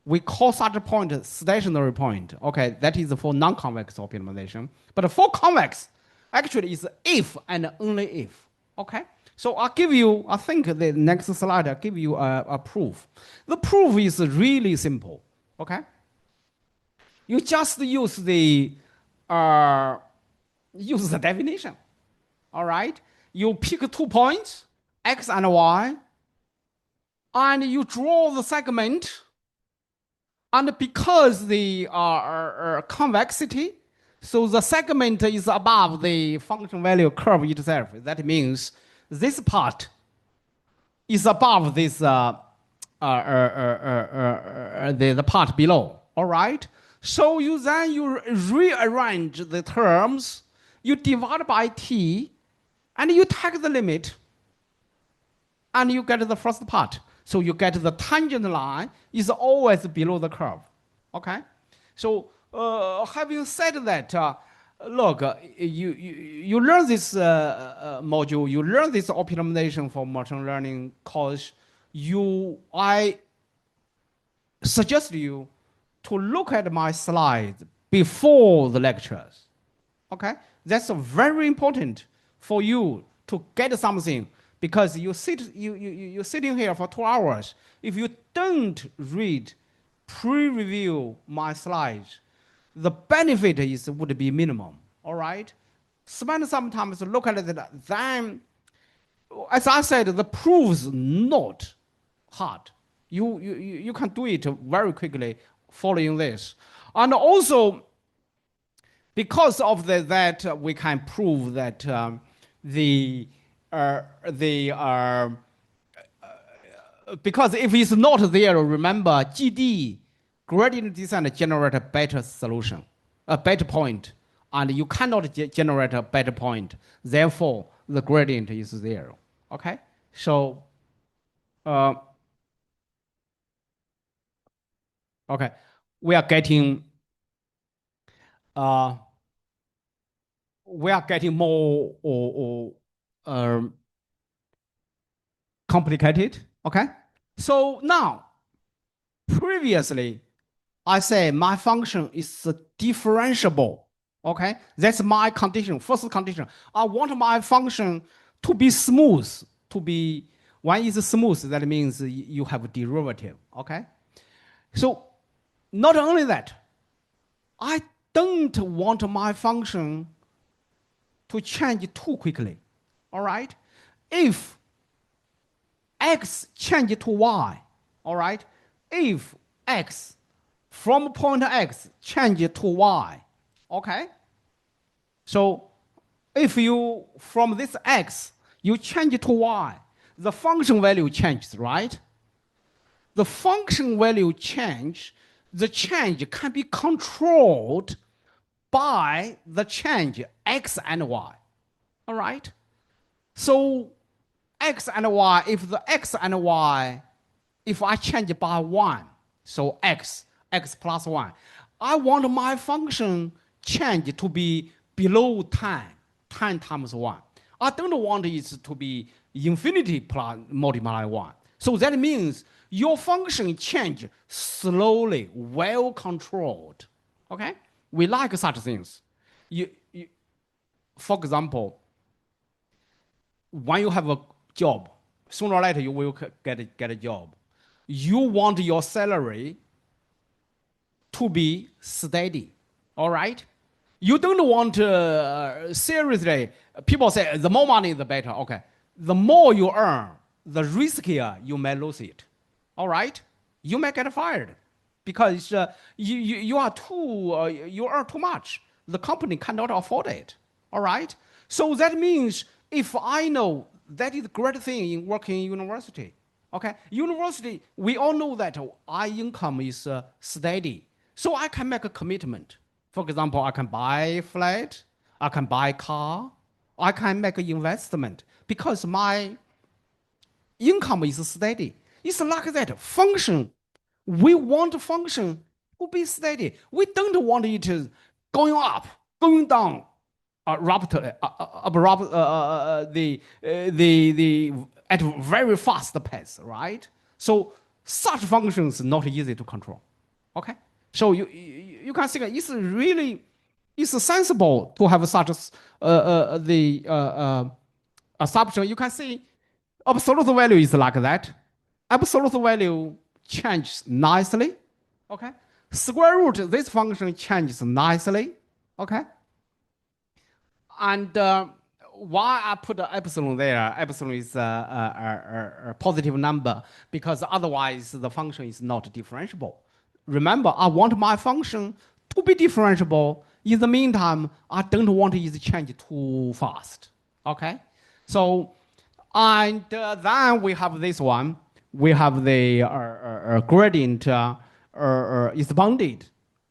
we call such a point a stationary point. Okay, that is for non-convex optimization. But for convex, actually it's if and only if. Okay, so I'll give you, I think the next slide, I'll give you a proof. The proof is really simple. Okay, you just use the use the definition. All right. You pick 2 points, x and y, and you draw the segment. And because the convexity, so the segment is above the function value curve itself. That means this part is above this the part below. All right. So you rearrange the terms, you divide by t, and you take the limit, and you get the first part. So you get the tangent line is always below the curve. Okay. So having said that, look, you learn this module, you learn this optimization for machine learning course. I suggest you to look at my slides before the lectures. Okay, that's very important for you to get something, because you're sitting here for 2 hours. If you don't read, pre-review my slides, the benefit would be minimum. All right, spend some time to look at it. Then, as I said, the proof's not hard. You can do it very quickly following this, and also because of that we can prove that the because if it's not there, remember GD, gradient descent, generate a better solution, a better point, and you cannot generate a better point. Therefore, the gradient is 0. Okay, so uh, okay, we are getting uh, more complicated. Okay, so now previously I say my function is differentiable. Okay, that's my condition. First condition, I want my function to be smooth. To be when it's smooth, that means you have a derivative. Okay, so not only that, I don't want my function to change too quickly. All right, if x change to y, all right, if x from point x change to y, okay, so if you from this x you change to y, the function value changes, right? The function value change, the change can be controlled by the change x and y. All right, so x and y, if the x and y, if I change by 1, so x plus 1, I want my function change to be below 10 times 1. I don't want it to be infinity plus multiply 1. So that means your function change slowly, well controlled. Okay, we like such things. For example, when you have a job, sooner or later you will get a job. You want your salary to be steady. All right, you don't want seriously. People say the more money the better. Okay, the more you earn, the riskier you may lose it. All right, you may get fired because you are you earn too much. The company cannot afford it. All right, so that means if I know that is a great thing in working in university. Okay, university, we all know that our income is steady, so I can make a commitment. For example, I can buy a flat, I can buy a car, I can make an investment because my income is steady. It's like that function. We want function to be steady. We don't want it going up, going down, the at very fast pace, right? So such functions not easy to control. Okay, so you can see it's sensible to have such the assumption. You can see absolute value is like that. Absolute value changes nicely. Okay, square root this function changes nicely. Okay, And why I put the epsilon there? Epsilon is a positive number because otherwise the function is not differentiable. Remember, I want my function to be differentiable. In the meantime, I don't want it to change too fast. Okay, so and then we have this one. We have the gradient is bounded.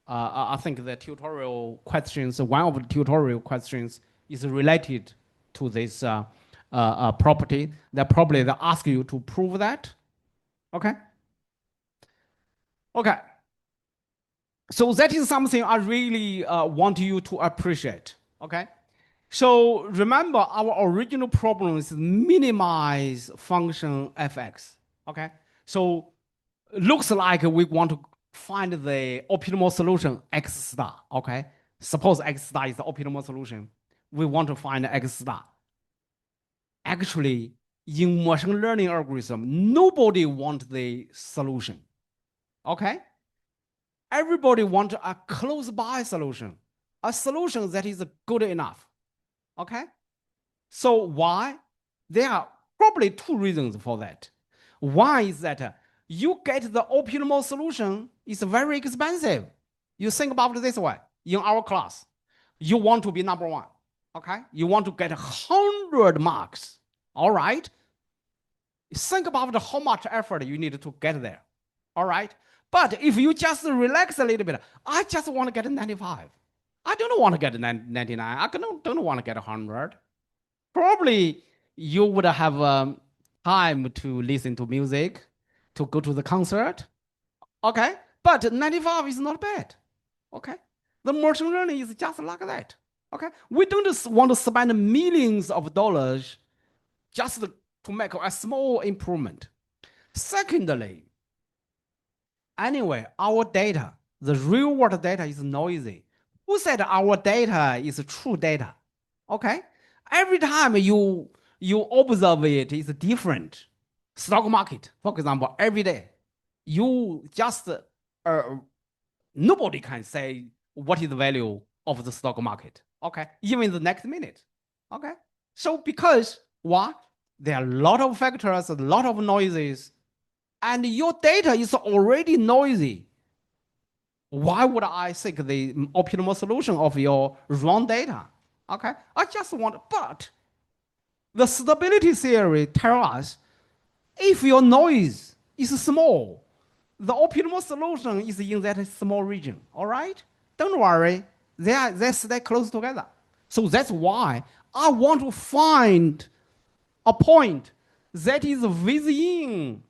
I think the tutorial questions, one of the tutorial questions is related to this property. That probably they ask you to prove that. Okay. Okay. So that is something I really want you to appreciate. Okay. So remember, our original problem is minimize function fx. Okay. So looks like we want to find the optimal solution x star. Okay. Suppose x star is the optimal solution. We want to find x star. Actually, in machine learning algorithm, nobody wants the solution. Okay. Everybody wants a close by solution, a solution that is good enough. Okay. So why? There are probably two reasons for that. One is that you get the optimal solution is very expensive. You think about it this way. In our class, you want to be number one. Okay. You want to get 100 marks. All right. Think about how much effort you need to get there. All right. But if you just relax a little bit, I just want to get 95. I don't want to get 99. I don't want to get 100. Probably you would have time to listen to music, to go to the concert. Okay. But 95 is not bad. Okay. The machine learning is just like that. Okay. We don't want to spend millions of dollars just to make a small improvement. Secondly, anyway, our data, the real world data is noisy. Who said our data is true data? Okay. Every time you observe it, it's different. Stock market, for example, every day, you just nobody can say what is the value of the stock market. Okay, even the next minute. Okay, so because what? There are a lot of factors, a lot of noises, and your data is already noisy. Why would I seek the optimal solution of your wrong data? Okay, I just want, but the stability theory tells us if your noise is small, the optimal solution is in that small region. All right? Don't worry. They stay close together. So that's why I want to find a point that is within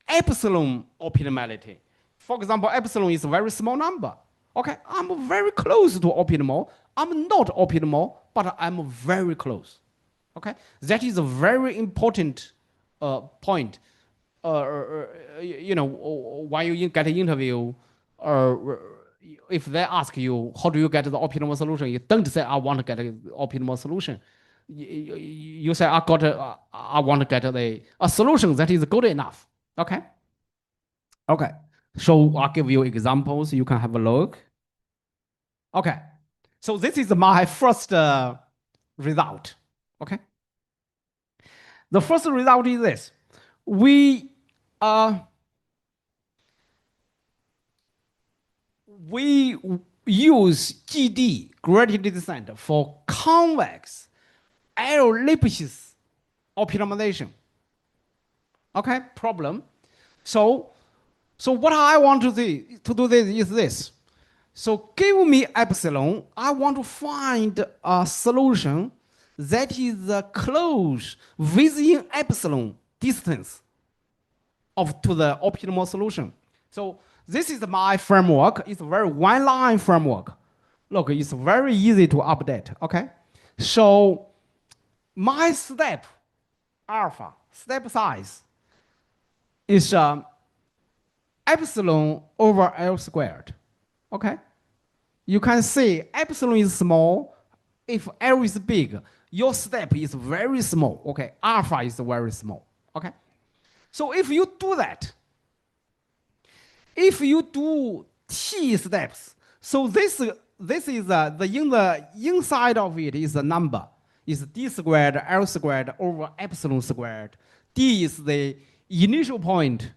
epsilon optimality. For example, epsilon is a very small number. Okay, I'm very close to optimal. I'm not optimal, but I'm very close. Okay, that is a very important point. When you get an interview, uh, if they ask you how do you get the optimal solution, you don't say I want to get an optimal solution. You say I want to get a solution that is good enough. Okay. Okay. So I'll give you examples. You can have a look. Okay. So this is my first result. Okay. The first result is this. We uh, we use Gd, gradient descent, for convex ellipsis optimization. Okay, problem. So what I want to do this is this. So give me epsilon. I want to find a solution that is close within epsilon distance to the optimal solution. So this is my framework. It's a very one-line framework. Look, it's very easy to update. Okay, so my step alpha, step size, is epsilon over L squared. Okay, you can see epsilon is small. If L is big, your step is very small. Okay, alpha is very small. Okay, so if you do that, if you do t steps, so this this is the inside of it is a number. Is d squared L squared over epsilon squared. D is the initial point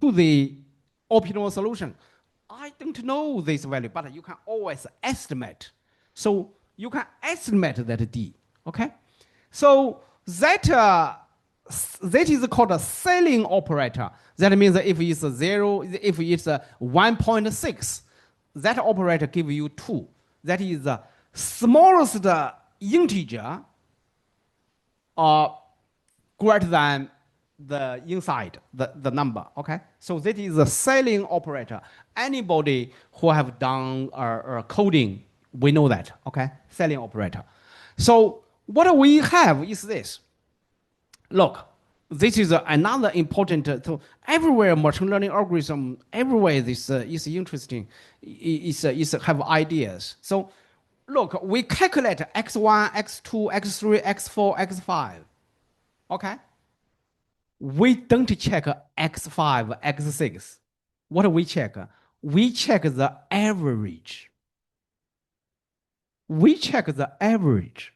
to the optimal solution. I don't know this value, but you can always estimate. So you can estimate that D. Okay. So that is called a ceiling operator. That means that if it's a zero, if it's a 1.6, that operator give you 2. That is the smallest integer greater than the inside, the number, okay? So that is a ceiling operator. Anybody who have done coding, we know that, okay? Ceiling operator. So what we have is this. Look, this is another important, everywhere machine learning algorithm, everywhere this is interesting, is have ideas. So look, we calculate x1, x2, x3, x4, x5, okay? We don't check x5, x6. What do we check? We check the average. We check the average.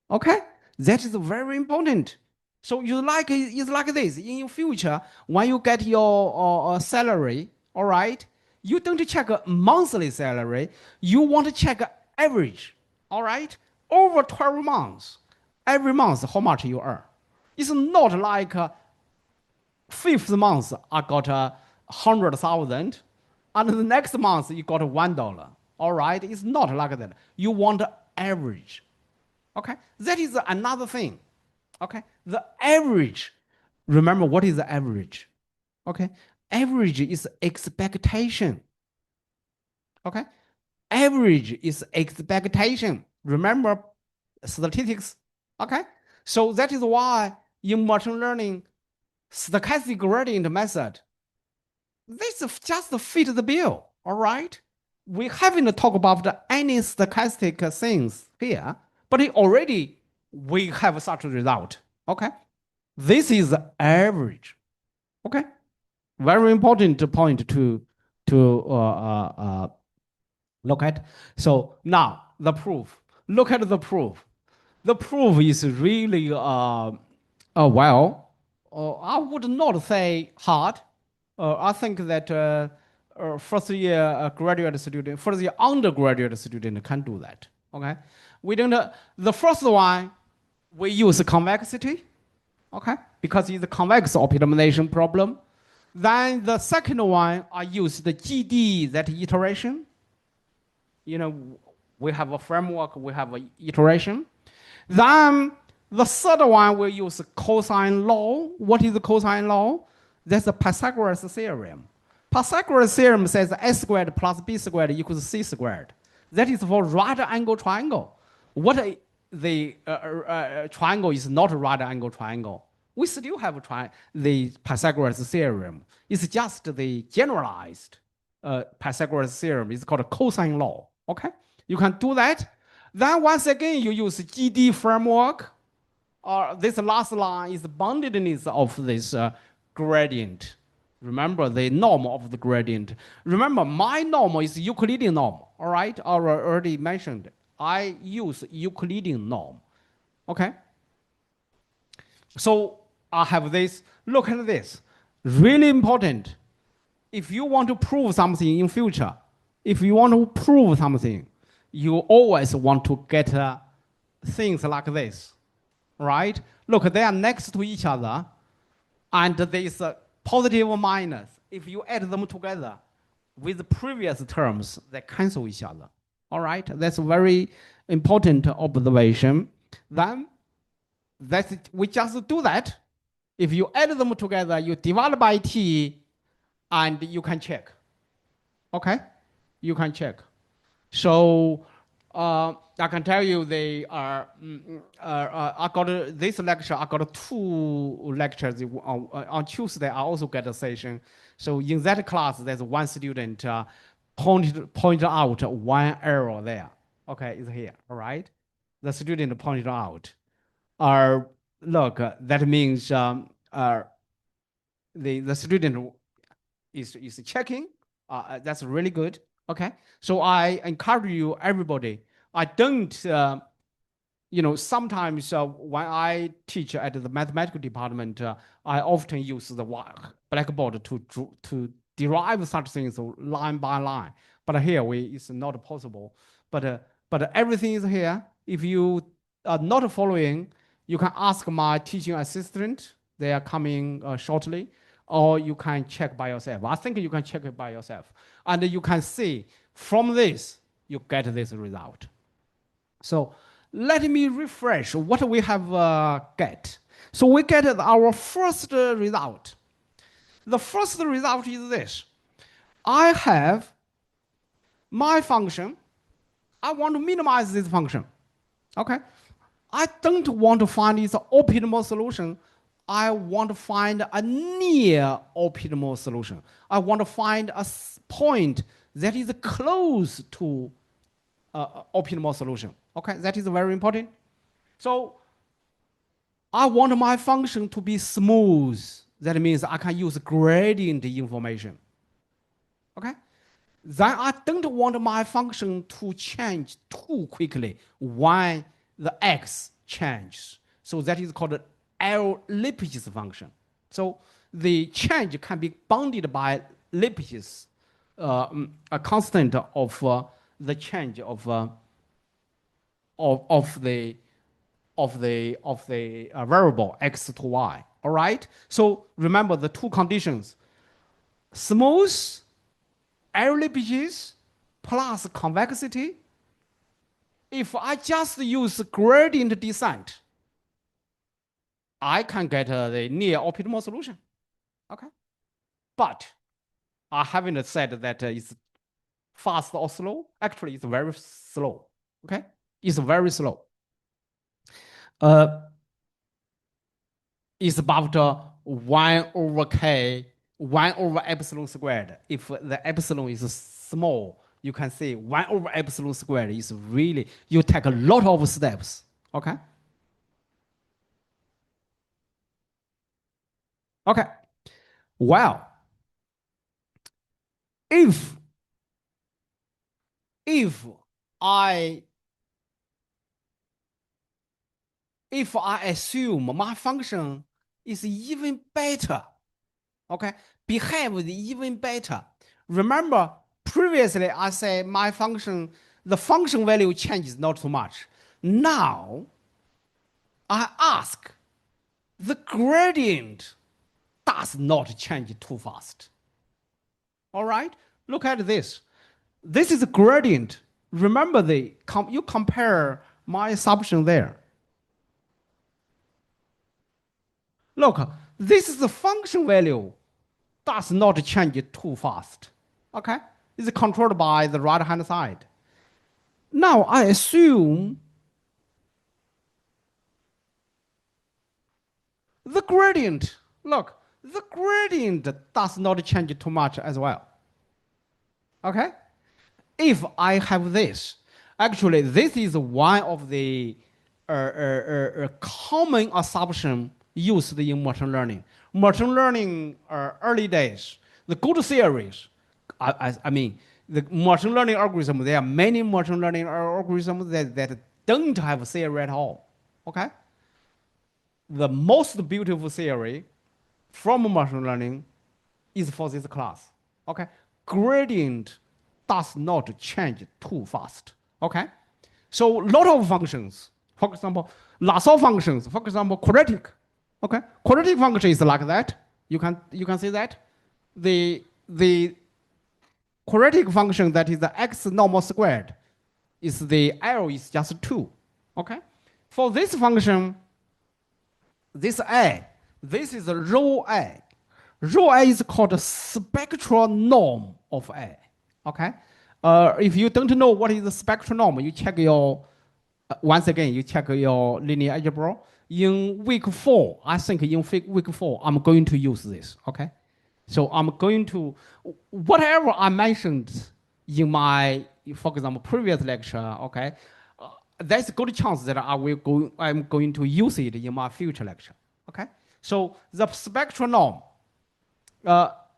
Okay? That is very important. So you like it's like this. In your future, when you get your salary, all right, you don't check a monthly salary. You want to check average, all right, over 12 months. Every month, how much you earn. It's not like fifth month I got 100,000, and the next month you got $1. All right, it's not like that. You want average. Okay, that is another thing. Okay, the average. Remember what is the average? Okay, average is expectation. Okay, average is expectation. Remember statistics. Okay, so that is why in machine learning, stochastic gradient method, this just fit the bill. All right, we haven't talked about any stochastic things here, but it already we have such a result. Okay, this is average. Okay, very important point to look at. So now the proof. Look at the proof. The proof is really well. I would not say hard. I think that first year graduate student, first year undergraduate student can do that. Okay, we don't. The first one we use convexity. Okay, because it's a convex optimization problem. Then the second one I use the GD, that iteration. You know, we have a framework, we have an iteration. Then the third one we use cosine law. What is the cosine law? That's the Pythagoras theorem. Pythagoras theorem says a squared plus b squared equals c squared. That is for right angle triangle. What the triangle is not a right angle triangle. We still have the Pythagoras theorem. It's just the generalized Pythagoras theorem. It's called cosine law. Okay, you can do that. Then once again, you use GD framework. This last line is the boundedness of this gradient. Remember the norm of the gradient. Remember, my norm is Euclidean norm. All right, I already mentioned. I use Euclidean norm. Okay. So I have this. Look at this. Really important. If you want to prove something in future, if you want to prove something, you always want to get things like this, right? Look, they are next to each other, and there is a positive or minus. If you add them together with the previous terms, they cancel each other. All right, that's a very important observation. Then we just do that. If you add them together, you divide by t, and you can check. Okay, you can check. So I can tell you they are. I got this lecture. I got 2 lectures on Tuesday. I also get a session. So in that class, there's one student pointed out one error there. Okay, it's here. All right, the student pointed out. Look, that means the student is checking. That's really good. Okay, so I encourage you, everybody. I don't, sometimes when I teach at the mathematical department, I often use the blackboard to derive such things line by line. But here it's not possible. But everything is here. If you are not following, you can ask my teaching assistant. They are coming shortly, or you can check by yourself. I think you can check it by yourself, and you can see from this you get this result. So let me refresh what we have get. So we get our first result. The first result is this. I have my function. I want to minimize this function. Okay. I don't want to find its optimal solution. I want to find a near optimal solution. I want to find a point that is close to optimal solution. Okay, that is very important. So I want my function to be smooth. That means I can use gradient information. Okay, then I don't want my function to change too quickly when the x changes. So that is called L-Lipschitz function. So the change can be bounded by Lipschitz, a constant of the change of the variable x to y. All right. So remember the two conditions: smooth L-Lipschitz plus convexity. If I just use gradient descent, I can get the near optimal solution. Okay. But I haven't said that it's fast or slow. Actually, it's very slow. Okay. It's very slow. Is about 1 over k, 1 over epsilon squared. If the epsilon is small, you can see 1 over epsilon squared is really, you take a lot of steps. Okay? Okay. Well, if I assume my function is even better, okay, behaves even better. Remember, previously I said my function, the function value changes not too much. Now, I ask, the gradient does not change too fast. All right? Look at this. This is a gradient. Remember, you compare my assumption there. Look, this is the function value does not change too fast. Okay? It's controlled by the right-hand side. Now I assume the gradient. Look, the gradient does not change too much as well. Okay? If I have this, actually, this is one of the common assumption used in machine learning. Machine learning early days, the good theories, I mean, the machine learning algorithm, there are many machine learning algorithms that don't have theory at all. Okay? The most beautiful theory from machine learning is for this class. Okay? Gradient does not change too fast. Okay? So a lot of functions, for example, lots of functions, for example, quadratic. Okay? Quadratic function is like that. You can see that. The quadratic function that is the x normal squared is the L is just 2. Okay? For this function, this A, this is rho A. Rho A is called spectral norm of A. Okay? If you don't know what is the spectral norm, you check your, once again, you check your linear algebra. In week 4, I think in week 4, I'm going to use this. Okay? So I'm going to, whatever I mentioned in my, for example, previous lecture, okay, there's a good chance that I'm going to use it in my future lecture. Okay? So the spectral norm,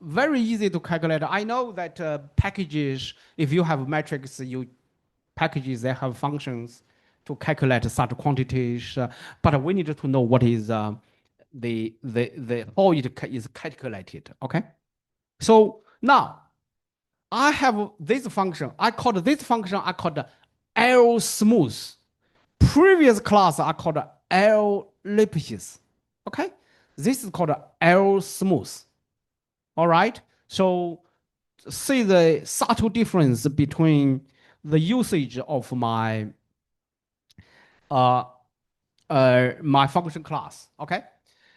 very easy to calculate. I know that packages, if you have metrics, you packages they have functions to calculate such quantities, but we need to know what is the how it is calculated. Okay, so now I have this function. I called this function. I called L smooth. Previous class I called L ellipsis. Okay, this is called L smooth. All right. So see the subtle difference between the usage of uh, my function class. Okay.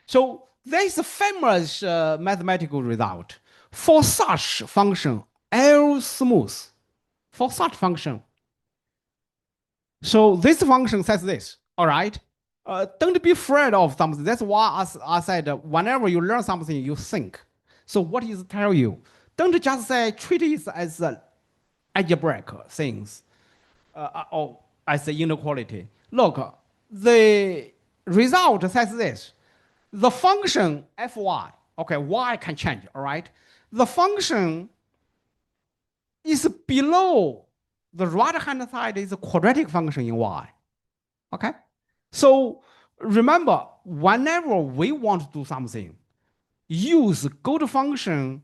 So there is a famous mathematical result for such function L smooth. For such function, so this function says this. All right. Don't be afraid of something. That's why I said whenever you learn something, you think. So what is it tell you? Don't just say treat it as algebraic things or as the inequality. Look, the result says this. The function fy, okay, y can change, all right? The function is below the right-hand side is a quadratic function in y, okay? So remember, whenever we want to do something, use good function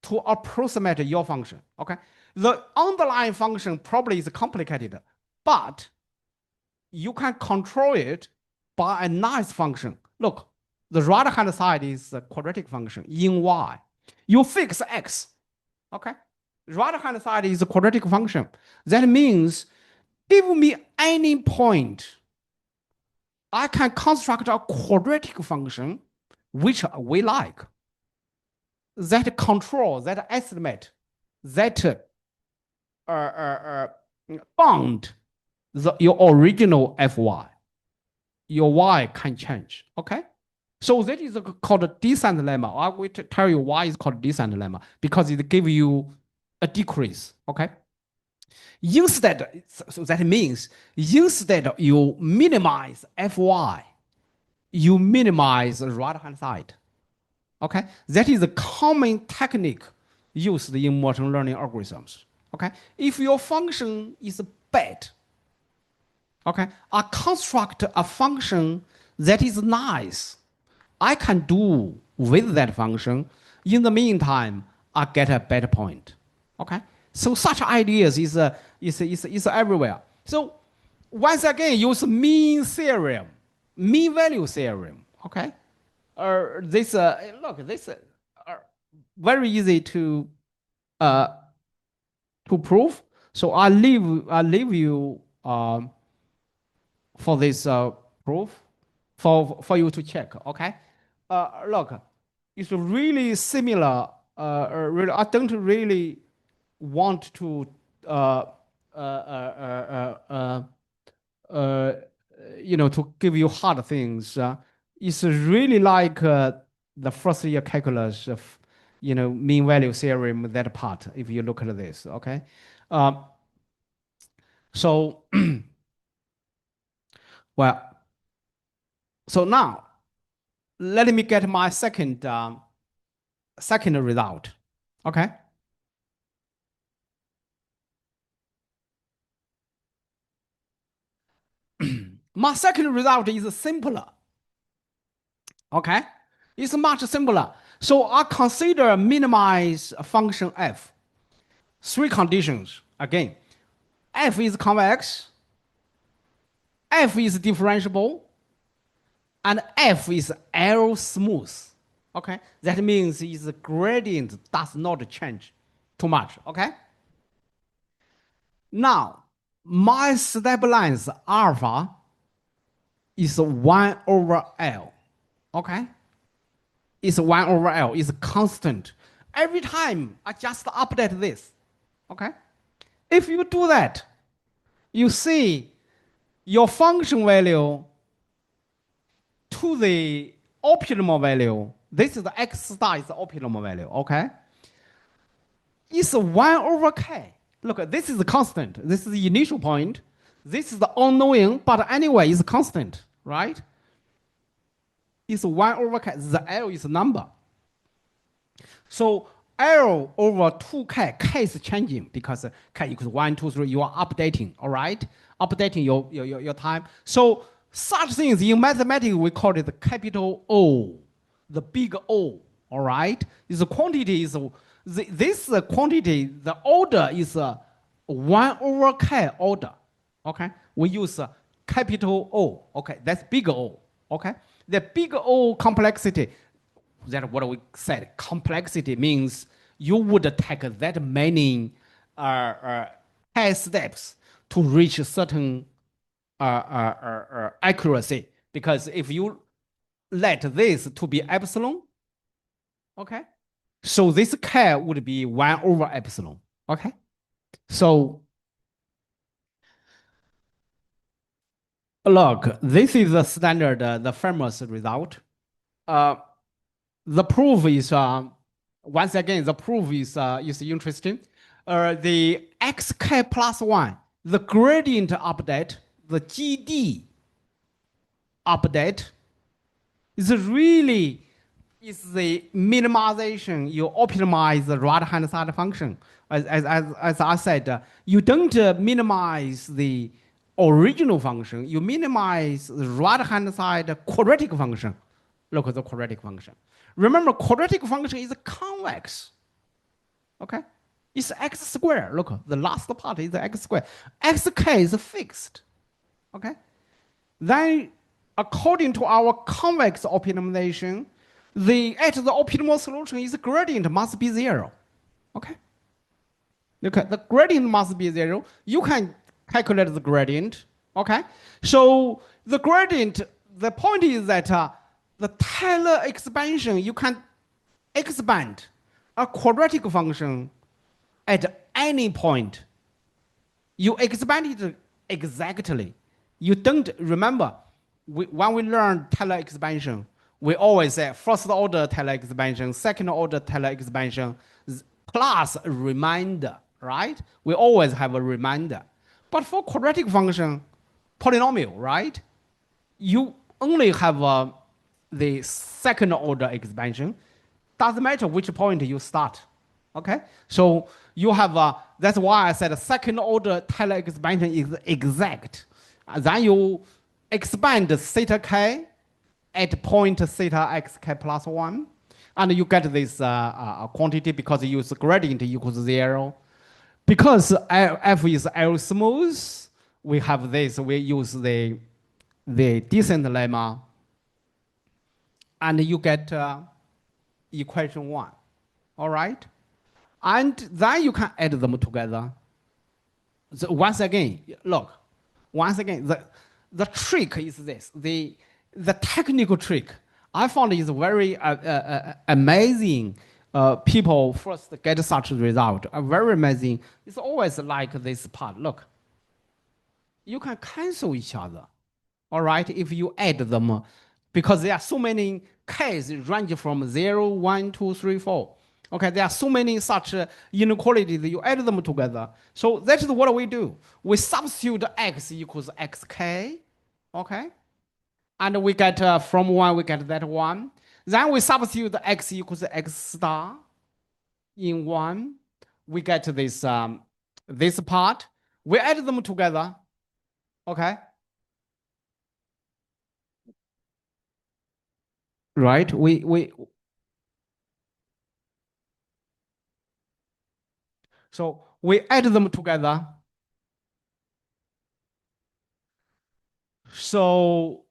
to approximate your function, okay? The underlying function probably is complicated, but you can control it by a nice function. Look, the right-hand side is a quadratic function in y. You fix x, okay? Right-hand side is a quadratic function. That means give me any point, I can construct a quadratic function which we like. That control, that estimate, that bound your original fy. Your y can change, okay? So that is called a descent lemma. I will tell you why it's called descent lemma, because it gives you a decrease, okay? Instead, so that means instead you minimize fy, you minimize the right-hand side, okay? That is a common technique used in machine learning algorithms, okay? If your function is bad, okay, I construct a function that is nice. I can do with that function. In the meantime, I get a better point. Okay, so such ideas is everywhere. So once again, use mean theorem, mean value theorem. Okay, this look this very easy uh, to prove. So I leave you for this proof for you to check. Okay, look, it's really similar. Really, I don't really want to uh, uh, uh, uh, uh, to give you hard things. It's really like the first year calculus of mean value theorem, that part. If you look at this, okay. So well, so now let me get my second result. Okay. My second result is simpler. Okay. It's much simpler. So I consider minimize function f. Three conditions. Again, f is convex, f is differentiable, and f is L smooth. Okay. That means its gradient does not change too much. Okay. Now, my step length alpha is 1 over L. Okay? It's 1 over L. It's constant. Every time I just update this. Okay? If you do that, you see your function value to the optimal value. This is the x star is the optimal value. Okay? It's 1 over k. Look, this is a constant. This is the initial point. This is the unknown, but anyway, it's constant, right? It's 1 over k. The L is a number. So L over 2k, k is changing because k equals 1, 2, 3. You are updating, all right? Updating your time. So such things in mathematics, we call it the capital O, the big O, all right? Is the quantity is, this quantity, the order is 1 over k order, okay? We use capital O, okay? That's big O, okay? The big O complexity, that what we said. Complexity means you would take that many steps to reach a certain accuracy. Because if you let this to be epsilon, okay, so this k would be 1 over epsilon, okay. So look, this is the standard, the famous result. Uh, the proof is once again the proof is interesting. The xk plus one, the gradient update, the GD update is really is the minimization. You optimize the right hand side function. As I said, you don't minimize the original function. You minimize the right hand side quadratic function. Look at the quadratic function. Remember, quadratic function is convex. Okay? It's x squared. Look, the last part is the x squared. Xk is fixed. Okay? Then, according to our convex optimization, the optimal solution is gradient must be 0. Okay? Okay, the gradient must be 0. You can calculate the gradient. Okay? So the gradient, the point is that the Taylor expansion, you can expand a quadratic function at any point. You expand it exactly. You don't remember when we learn Taylor expansion, we always say first order Taylor expansion, second order Taylor expansion, plus a remainder, right? We always have a remainder. But for quadratic function, polynomial, right? You only have the second order expansion. Doesn't matter which point you start. Okay? So you have, that's why I said second order Taylor expansion is exact. Then you expand theta k at point theta xk plus 1. And you get this quantity because you use gradient equals 0. Because f is L smooth, we have this. We use the descent lemma. And you get equation 1. All right? And then you can add them together. So once again, look, once again, the trick is this. The technical trick I found is very amazing. People first get such result. Very amazing. It's always like this part. Look, you can cancel each other. All right, if you add them, because there are so many k's range from 0, 1, 2, 3, 4. Okay, there are so many such inequalities, you add them together. So that is what we do. We substitute x equals xk, okay? And we get from 1, we get that 1. Then we substitute x equals x star in 1. We get this, this part. We add them together, okay? Right? So we add them together. So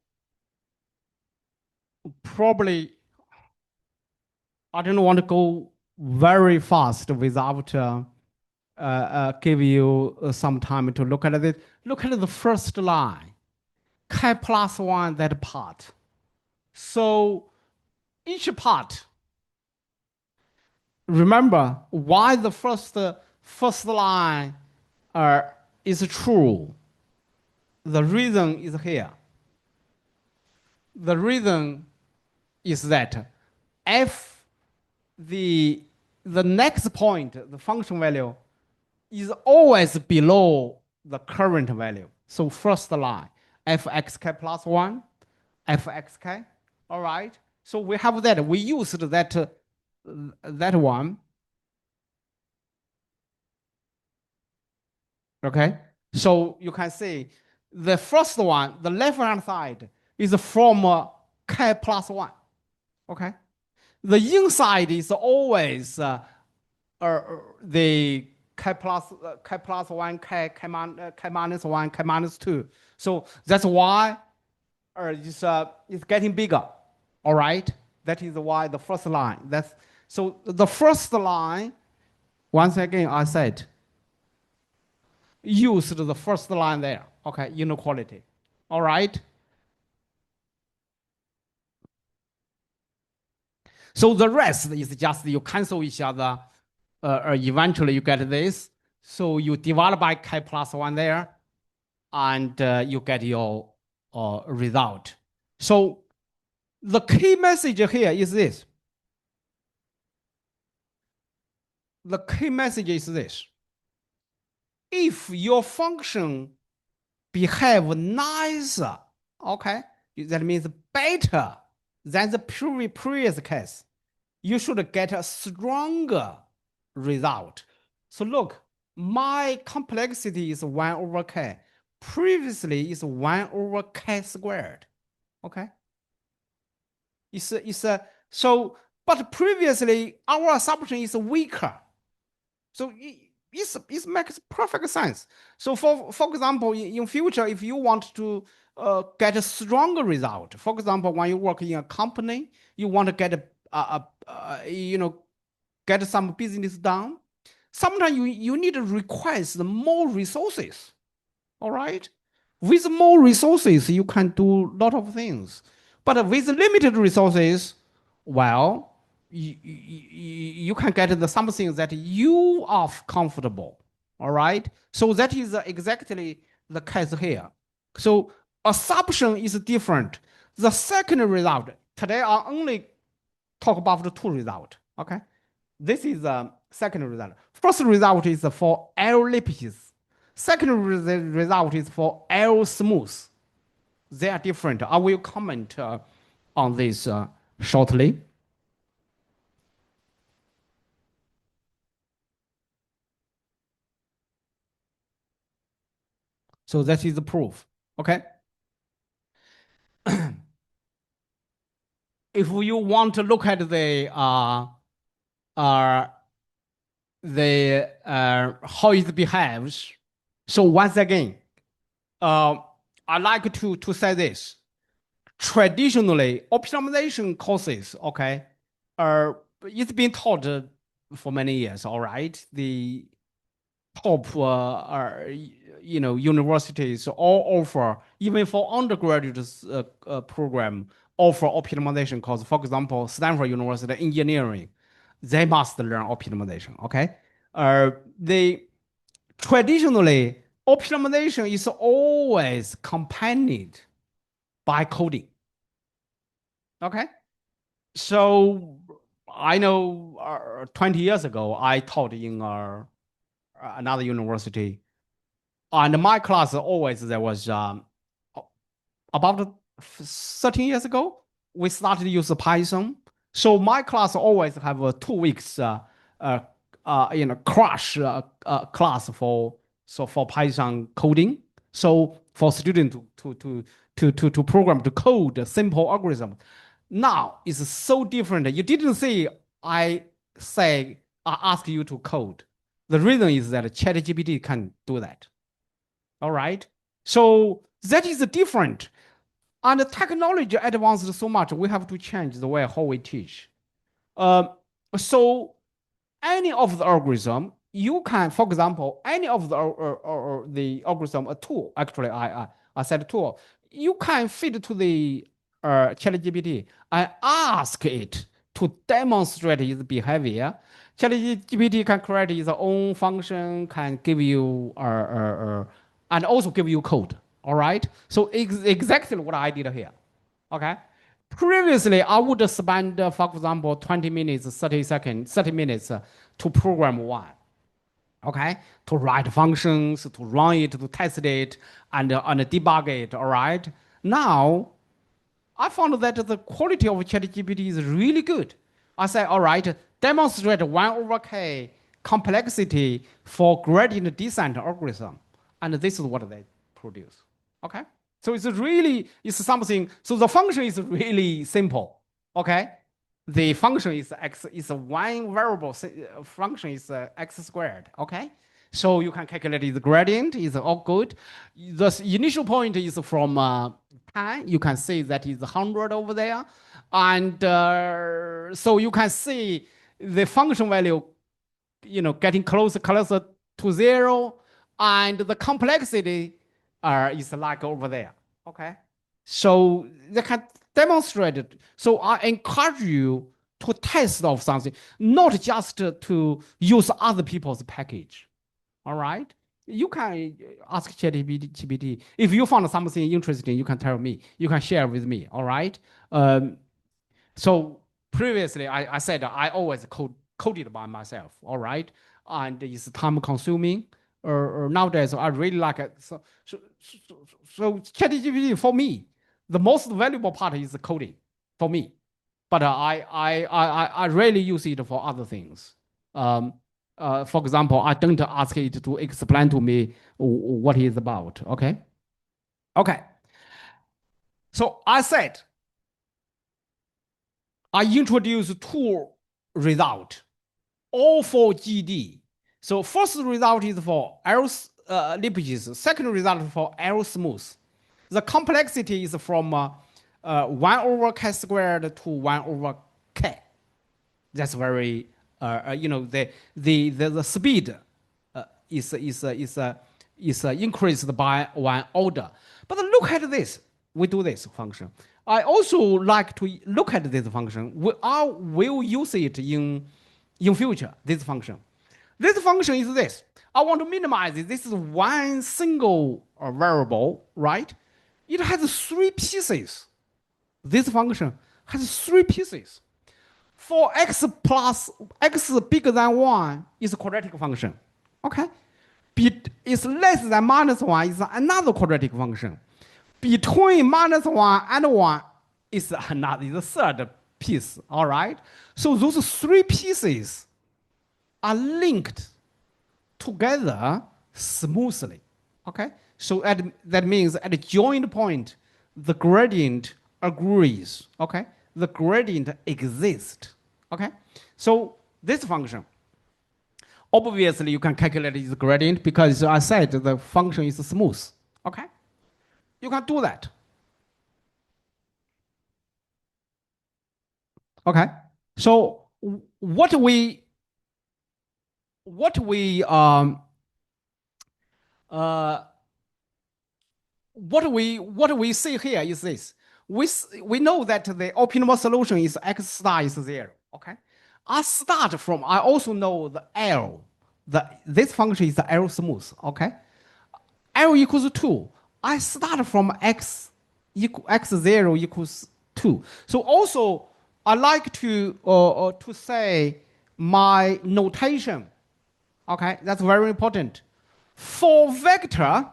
probably I don't want to go very fast without give you some time to look at it. Look at the first line, k plus 1, that part. So each part, remember why the first line is true. The reason is here. The reason is that if the next point, the function value, is always below the current value. So first line, fxk plus 1, fxk, all right? So we have that. We used that that one, okay? So you can see the first one, the left-hand side is from k plus 1, okay? The inside is always the k plus 1, k minus 1, k minus 2. So that's why it's getting bigger, all right? That is why the first line, so the first line, once again, I said, used the first line there, okay, inequality, all right? So the rest is just you cancel each other, eventually you get this. So you divide by k plus 1 there, and you get your result. So the key message here is this. The key message is this. If your function behave nicer, okay, that means better than the previous case, you should get a stronger result. So look, my complexity is 1 over k. Previously is 1 over k squared. Okay? So, but previously our assumption is weaker. So it makes perfect sense. So for example, in future, if you want to get a stronger result, for example, when you work in a company, you want to get get some business done. Sometimes you need to request more resources. All right. With more resources, you can do a lot of things. But with limited resources, well, you can get something that you are comfortable. All right. So that is exactly the case here. So assumption is different. The second result, today I only talk about the two result. Okay. This is the second result. First result is for L ellipses. Second result is for L smooth. They are different. I will comment on this shortly. So that is the proof. Okay. If you want to look at uh, how it behaves, so once again, uh, I like to say this. Traditionally, optimization courses, okay, it's been taught for many years. All right, the top universities all offer, even for undergraduate program, offer optimization course. For example, Stanford University engineering, they must learn optimization. Okay, they traditionally optimization is always accompanied by coding. Okay, so I know 20 years ago I taught in another university, and my class always there was about 13 years ago we started to use Python. So my class always have a 2 weeks uh, crash class for Python coding. So for students to program to code a simple algorithm. Now it's so different. You didn't see I ask you to code. The reason is that ChatGPT can do that. All right. So that is different. And the technology advanced so much, we have to change the way how we teach. Um, so any of the algorithm, you can, for example, any of the algorithm, a tool. Actually, I said tool. You can feed to the ChatGPT and ask it to demonstrate its behavior. ChatGPT can create its own function, can give you and also give you code. All right. So exactly what I did here. Okay. Previously, I would spend, for example, 20 minutes, 30 seconds, 30 minutes to program one. Okay, to write functions, to run it, to test it, and debug it. All right. Now, I found that the quality of ChatGPT is really good. I say, all right, demonstrate 1 over k complexity for gradient descent algorithm. And this is what they produce. Okay? So it's something, so the function is really simple. Okay? The function is x, is a one variable function is x squared. Okay? So you can calculate the gradient, is all good. The initial point is from 10. You can see that is 100 over there. And so you can see the function value, getting closer to 0. And the complexity is like over there. Okay. So they can demonstrate it. So I encourage you to test of something, not just to use other people's package. All right. You can ask ChatGPT. If you found something interesting, you can tell me. You can share with me. All right. So previously, I said I always coded by myself. All right. And it's time consuming. Or nowadays, I really like it. So ChatGPT for me, the most valuable part is the coding for me. But I rarely use it for other things. For example, I don't ask it to explain to me what it's about. Okay. Okay. So I said I introduced two results, all for GD. So first result is for L linkages. Second result for L smooth. The complexity is from 1 over k squared to 1 over k. That's very, the speed is increased by 1 order. But look at this. We do this function. I also like to look at this function. I will use it in future, this function. This function is this. I want to minimize it. This is one single variable, right? It has 3 pieces. This function has 3 pieces. For x plus x bigger than 1 is a quadratic function. Okay? It's less than -1 is another quadratic function. Between -1 and 1 is the third piece. All right? So those 3 pieces are linked together smoothly. Okay? So that means at a joint point, the gradient agrees. Okay? The gradient exists. Okay? So this function, obviously you can calculate its gradient because I said the function is smooth. Okay? You can do that. Okay? So what we see here is this. We know that the optimal solution is x star is 0. Okay, I also know the L. This function is the L smooth. Okay, L equals 2. I start from x0 equals 2. So also I like to say my notation. Okay, that's very important. For vector,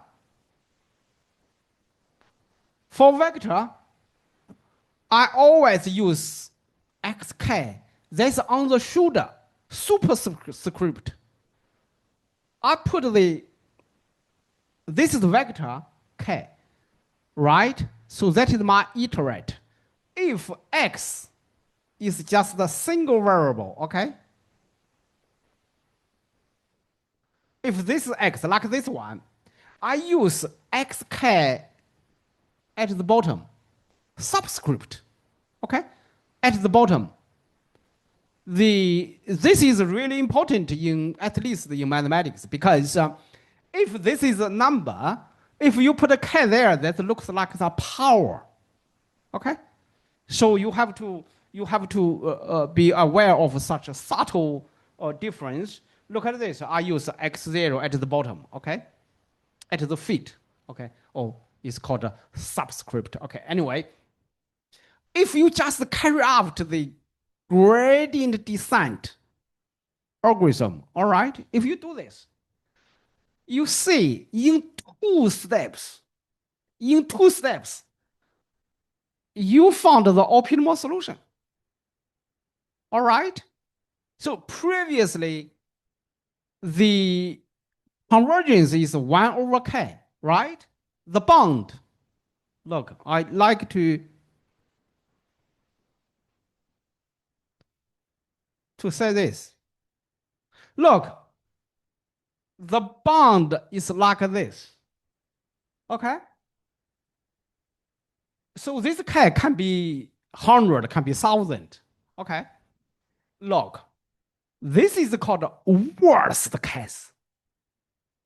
I always use xk. That's on the shoulder, superscript. I put this is the vector k, right? So that is my iterate. If x is just a single variable, okay? If this is x, like this one, I use xk at the bottom, subscript, okay? At the bottom. This is really important at least in mathematics, because if this is a number, if you put a k there, that looks like the power. Okay, so you have to be aware of such a subtle difference. Look at this. I use x0 at the bottom. Okay, at the feet. Okay, it's called a subscript. Okay, anyway, if you just carry out the gradient descent algorithm, all right, if you do this, you see in 2 steps, you found the optimal solution. All right? So previously, the convergence is 1 over k, right? The bound. Look, I like to say this. Look, the bound is like this. Okay? So this k can be 100, can be 1,000. Okay? Look, this is called worst case.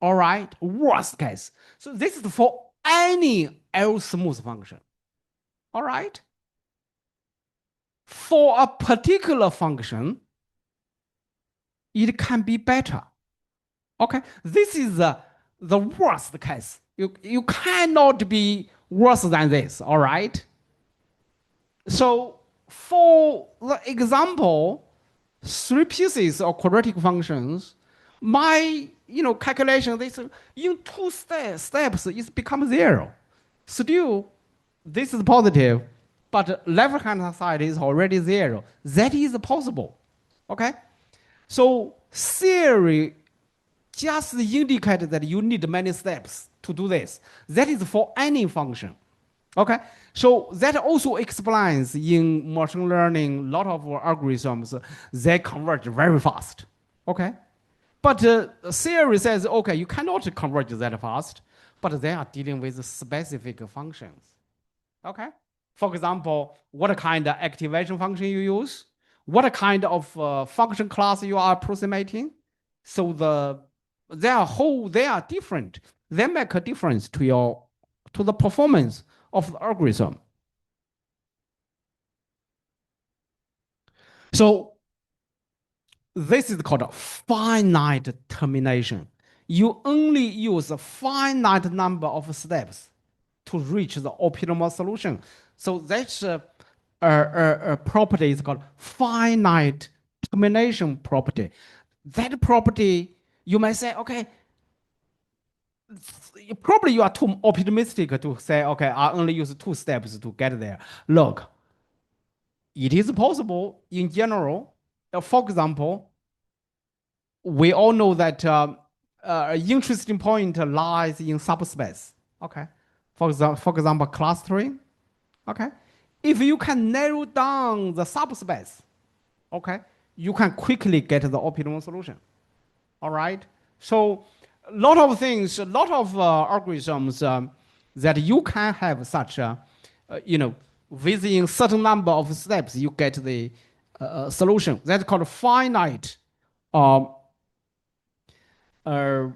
All right? Worst case. So this is for any L smooth function. All right? For a particular function, it can be better. Okay? This is the worst case. You cannot be worse than this. All right? So for the example, three pieces of quadratic functions, my calculation, this in two steps it becomes zero. Still, this is positive, but left hand side is already zero. That is possible. Okay? So theory just indicate that you need many steps to do this. That is for any function. Okay, so that also explains in machine learning a lot of algorithms they converge very fast. Okay, but theory says okay you cannot converge that fast, but they are dealing with specific functions. Okay, for example, what kind of activation function you use, what kind of function class you are approximating. So they are different. They make a difference to the performance of the algorithm. So this is called a finite termination. You only use a finite number of steps to reach the optimal solution. So that's a property is called finite termination property. That property, you may say, okay, probably you are too optimistic to say, okay, I only use 2 steps to get there. Look, it is possible in general. For example, we all know that interesting point lies in subspace. Okay, for example, clustering. Okay, if you can narrow down the subspace, okay, you can quickly get the optimal solution. All right, so a lot of things, a lot of algorithms that you can have such, within certain number of steps, you get the solution. That's called finite um, uh,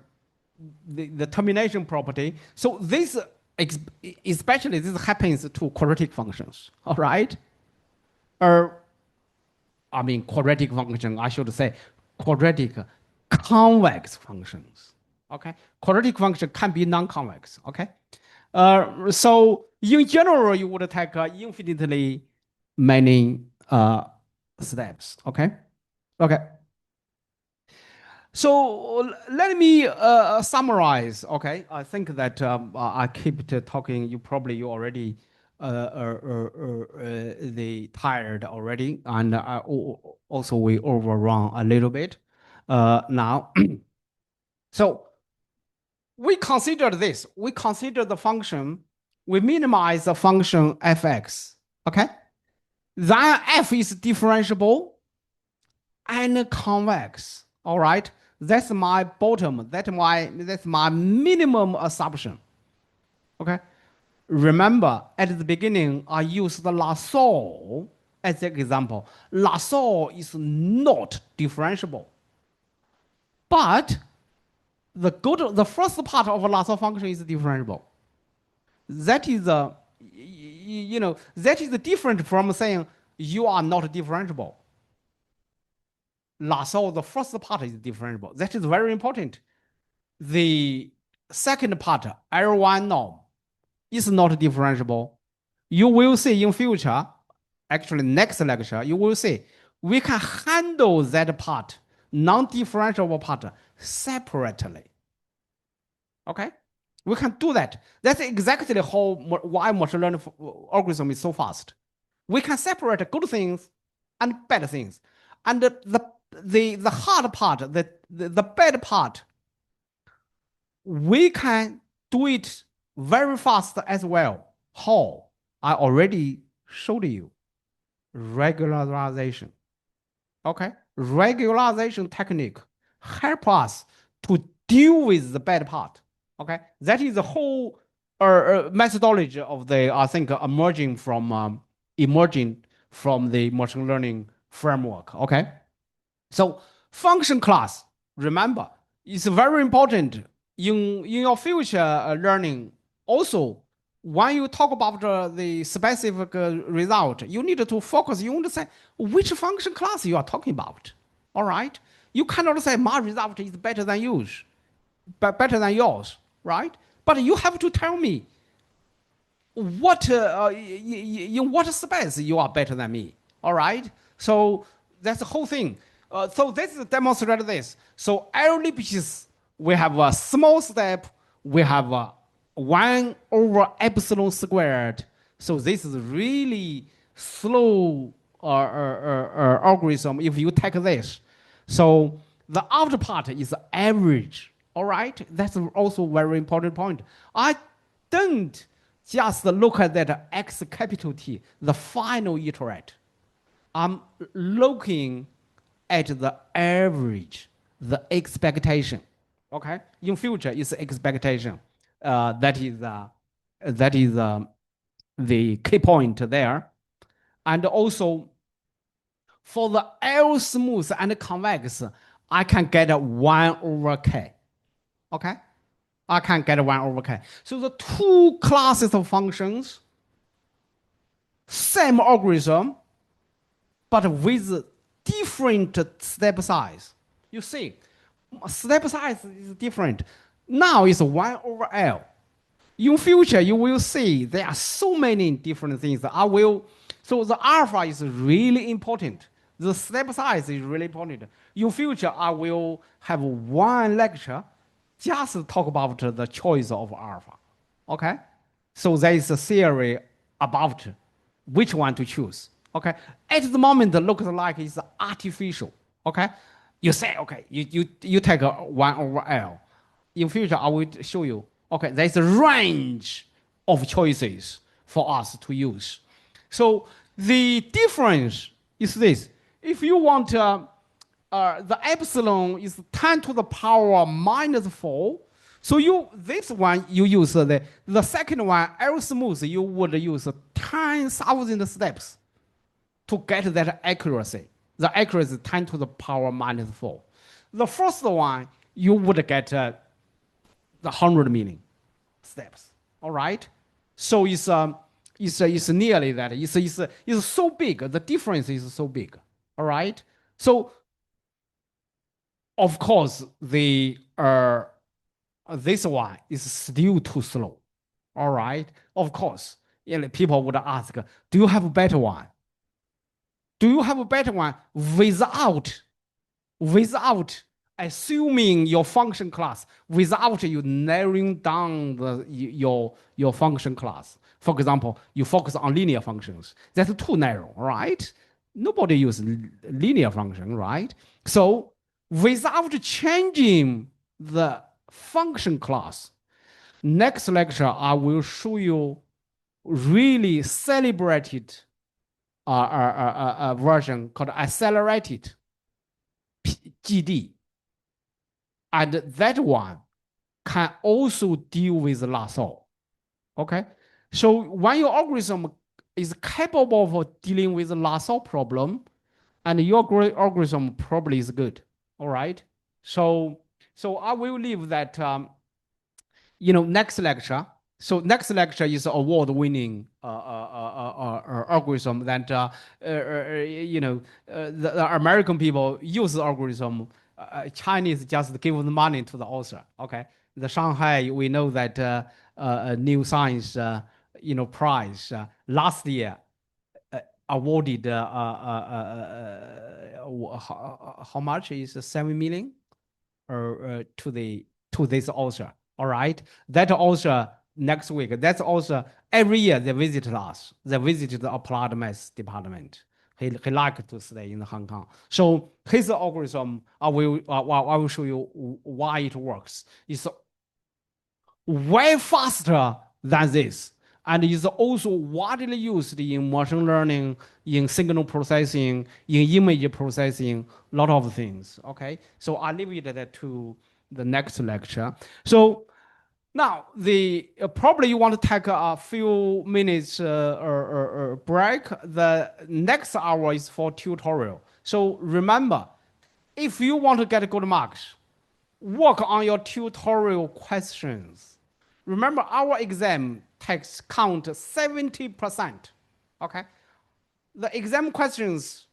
the termination property. So this, especially this happens to quadratic functions. All right. Uh, I mean quadratic function. I should say quadratic convex functions. Okay. Quadratic function can be non-convex. Okay. So in general, you would take infinitely many steps. Okay. Okay. So let me summarize. Okay, I think that I keep talking. You already the tired already, and also we overrun a little bit now. So we consider this. We consider the function. We minimize the function fx. Okay, then f is differentiable and convex. All right. That's my bottom. That's my minimum assumption. Okay. Remember, at the beginning, I used the Lasso as an example. Lasso is not differentiable. But the first part of a Lasso function is differentiable. That is that is different from saying you are not differentiable. Lasso, the first part is differentiable. That is very important. The second part, L01 norm, is not differentiable. You will see in future, actually next lecture, you will see we can handle that part, non-differentiable part, separately. Okay? We can do that. That's exactly why machine learning algorithm is so fast. We can separate good things and bad things. And the the hard part, the bad part, we can do it very fast as well. How? I already showed you regularization. Okay, regularization technique help us to deal with the bad part. Okay, that is the whole methodology of the I think emerging from the machine learning framework. Okay, so function class, remember, is very important in your future learning. Also, when you talk about the specific result, you need to focus. You want to say which function class you are talking about. All right. You cannot say my result is better than yours, but better than yours, right? But you have to tell me what in what space you are better than me. All right. So that's the whole thing. So this is demonstrate this. So ellipsis, we have a small step. We have a 1 over epsilon squared. So this is really slow algorithm if you take this. So the outer part is average. All right. That's also very important point. I don't just look at that x capital T, the final iterate. I'm looking at the average, the expectation. Okay, in future is expectation. That is the key point there, and also for the L smooth and convex, I can get a 1 over k. Okay, I can get 1 over k. So the two classes of functions, same algorithm, but with different step size. You see, step size is different. Now it's 1 over L. In future, you will see there are so many different things. So the alpha is really important. The step size is really important. In future, I will have one lecture just talk about the choice of alpha. Okay? So there is a theory about which one to choose. Okay? At the moment, it looks like it's artificial. Okay? You say, okay, you take a 1 over L. In future, I will show you, okay, there's a range of choices for us to use. So the difference is this. If you want the epsilon is 10 to the power minus 4. So this one you use the second one, L smooth, you would use 10,000 steps to get that accuracy. The accuracy is 10 to the power minus 4. The first one, you would get the 100 million steps. All right? So it's nearly that. It's so big. The difference is so big. All right? So, of course, this one is still too slow. All right? Of course, people would ask, do you have a better one? Do you have a better one without assuming your function class, without you narrowing down your function class? For example, you focus on linear functions. That's too narrow, right? Nobody uses linear function, right? So without changing the function class, next lecture I will show you really celebrated version called accelerated GD. And that one can also deal with lasso. Okay? So when your algorithm is capable of dealing with the lasso problem, and your algorithm probably is good. All right? So I will leave that next lecture. So next lecture is award-winning algorithm that the American people use the algorithm. Chinese just give the money to the author. Okay, the Shanghai, we know that New Science prize last year awarded how much is 7 million to this author. All right, that author next week. That's also every year they visit us. They visit the applied math department. He liked to stay in Hong Kong. So his algorithm, I will show you why it works. It's way faster than this, and is also widely used in machine learning, in signal processing, in image processing, a lot of things. Okay, so I leave it to the next lecture. So now the probably you want to take a few minutes or break. The next hour is for tutorial. So remember, if you want to get good marks, work on your tutorial questions. Remember, our exam takes count 70%. Okay, the exam questions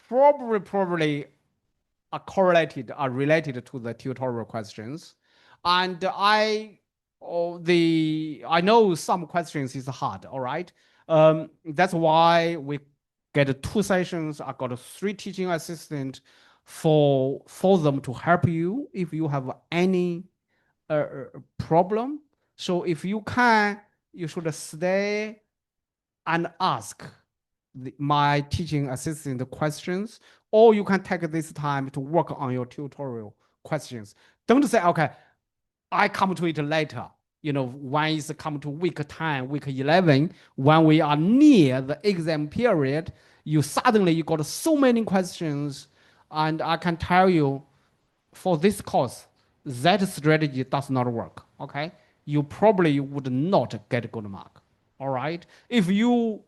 probably are correlated, are related to the tutorial questions, and I know some questions is hard. All right, that's why we get 2 sessions. I got 3 teaching assistants for them to help you if you have any problem. So if you can, you should stay and ask my teaching assistant questions, or you can take this time to work on your tutorial questions. Don't say, okay, I come to it later. When it's come to week 10, week 11, when we are near the exam period, you got so many questions, and I can tell you, for this course, that strategy does not work. Okay, you probably would not get a good mark. All right, if you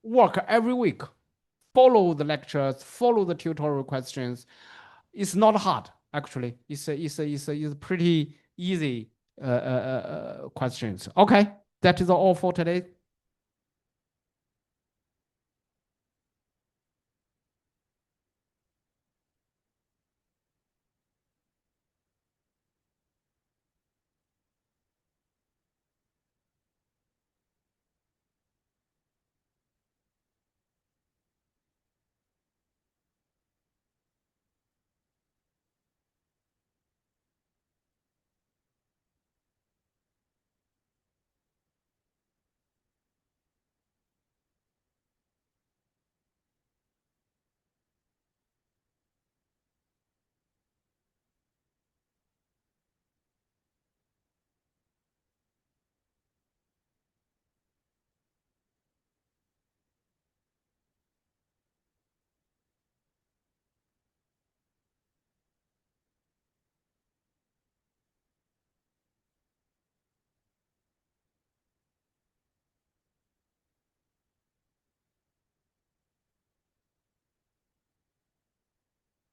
work every week, follow the lectures, follow the tutorial questions, it's not hard actually. It's pretty easy questions. Okay, that is all for today.